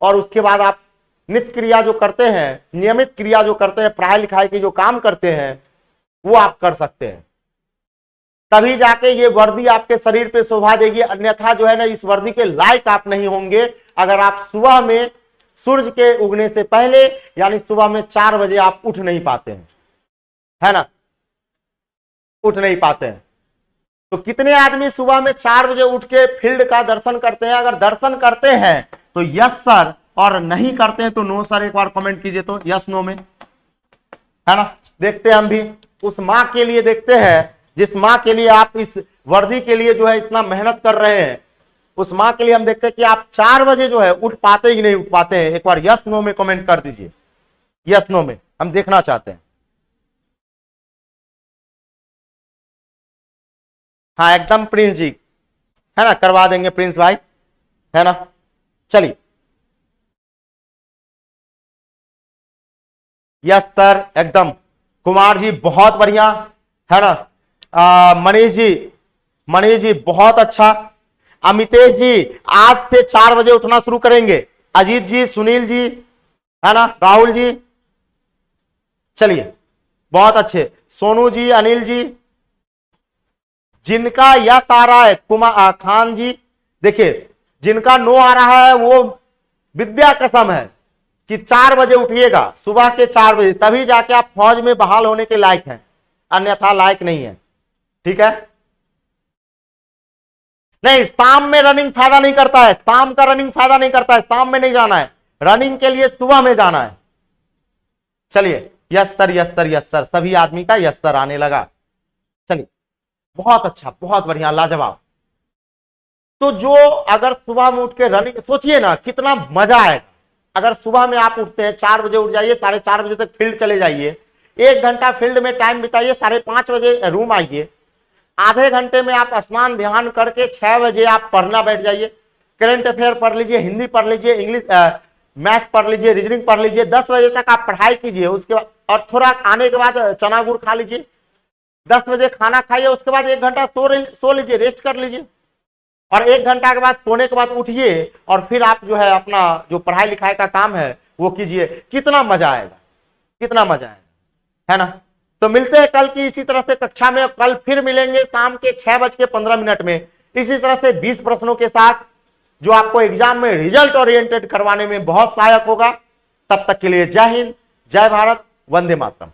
और उसके बाद आप नित्य क्रिया जो करते हैं, नियमित क्रिया जो करते हैं, पढ़ाई लिखाई की जो काम करते हैं वो आप कर सकते हैं। तभी जाके ये वर्दी आपके शरीर पे शोभा देगी, अन्यथा जो है ना इस वर्दी के लायक आप नहीं होंगे अगर आप सुबह में सूरज के उगने से पहले यानी सुबह में 4 बजे आप उठ नहीं पाते हैं, है ना, उठ नहीं पाते हैं। तो कितने आदमी सुबह में 4 बजे उठ के फील्ड का दर्शन करते हैं? अगर दर्शन करते हैं तो यस सर, और नहीं करते हैं तो नो सर। एक बार कमेंट कीजिए तो यस नो में, है ना। देखते हैं हम भी उस माँ के लिए, देखते हैं जिस माँ के लिए आप इस वर्दी के लिए जो है इतना मेहनत कर रहे हैं, उस माँ के लिए हम देखते हैं कि आप 4 बजे जो है उठ पाते कि नहीं उठ पाते हैं। एक बार यस नो में कमेंट कर दीजिए, यस नो में हम देखना चाहते हैं। हाँ एकदम प्रिंस जी, है ना, करवा देंगे प्रिंस भाई, है ना। चलिए यस सर एकदम। कुमार जी बहुत बढ़िया, है ना। मनीष जी बहुत अच्छा। अमितेश जी आज से 4 बजे उठना शुरू करेंगे। अजीत जी, सुनील जी, है ना, राहुल जी, चलिए बहुत अच्छे। सोनू जी, अनिल जी, जिनका यस आ रहा है कुमार खान जी, देखिए जिनका नो आ रहा है वो विद्या कसम है कि 4 बजे उठिएगा, सुबह के 4 बजे, तभी जाके आप फौज में बहाल होने के लायक हैं, अन्यथा लायक नहीं है, ठीक है। नहीं, शाम में रनिंग फायदा नहीं करता है, शाम का रनिंग फायदा नहीं करता है, शाम में नहीं जाना है, रनिंग के लिए सुबह में जाना है। चलिए yes sir, yes sir, yes sir, सभी आदमी का यस सर आने लगा। चलिए बहुत अच्छा, बहुत बढ़िया, लाजवाब। तो जो अगर सुबह में उठ के रनिंग, सोचिए ना कितना मजा आएगा। अगर सुबह में आप उठते हैं 4 बजे उठ जाइए, 4:30 बजे तक फील्ड चले जाइए, 1 घंटा फील्ड में टाइम बिताइए, 5:30 बजे रूम आइए, आधे घंटे में आप स्नान ध्यान करके 6 बजे आप पढ़ना बैठ जाइए, करंट अफेयर पढ़ लीजिए, हिंदी पढ़ लीजिए, इंग्लिश मैथ पढ़ लीजिए, रीजनिंग पढ़ लीजिए, 10 बजे तक आप पढ़ाई कीजिए। उसके बाद और थोड़ा आने के बाद चना गुड़ खा लीजिए, 10 बजे खाना खाइए, उसके बाद 1 घंटा सो लीजिए, रेस्ट कर लीजिए, और 1 घंटा के बाद सोने के बाद उठिए और फिर आप जो है अपना जो पढ़ाई लिखाई का काम है वो कीजिए। कितना मजा आएगा, कितना मजा आएगा, है ना। तो मिलते हैं कल की इसी तरह से कक्षा में। कल फिर मिलेंगे शाम के 6:15 में इसी तरह से 20 प्रश्नों के साथ, जो आपको एग्जाम में रिजल्ट ओरिएंटेड करवाने में बहुत सहायक होगा। तब तक के लिए जय हिंद, जय भारत, वंदे मातरम।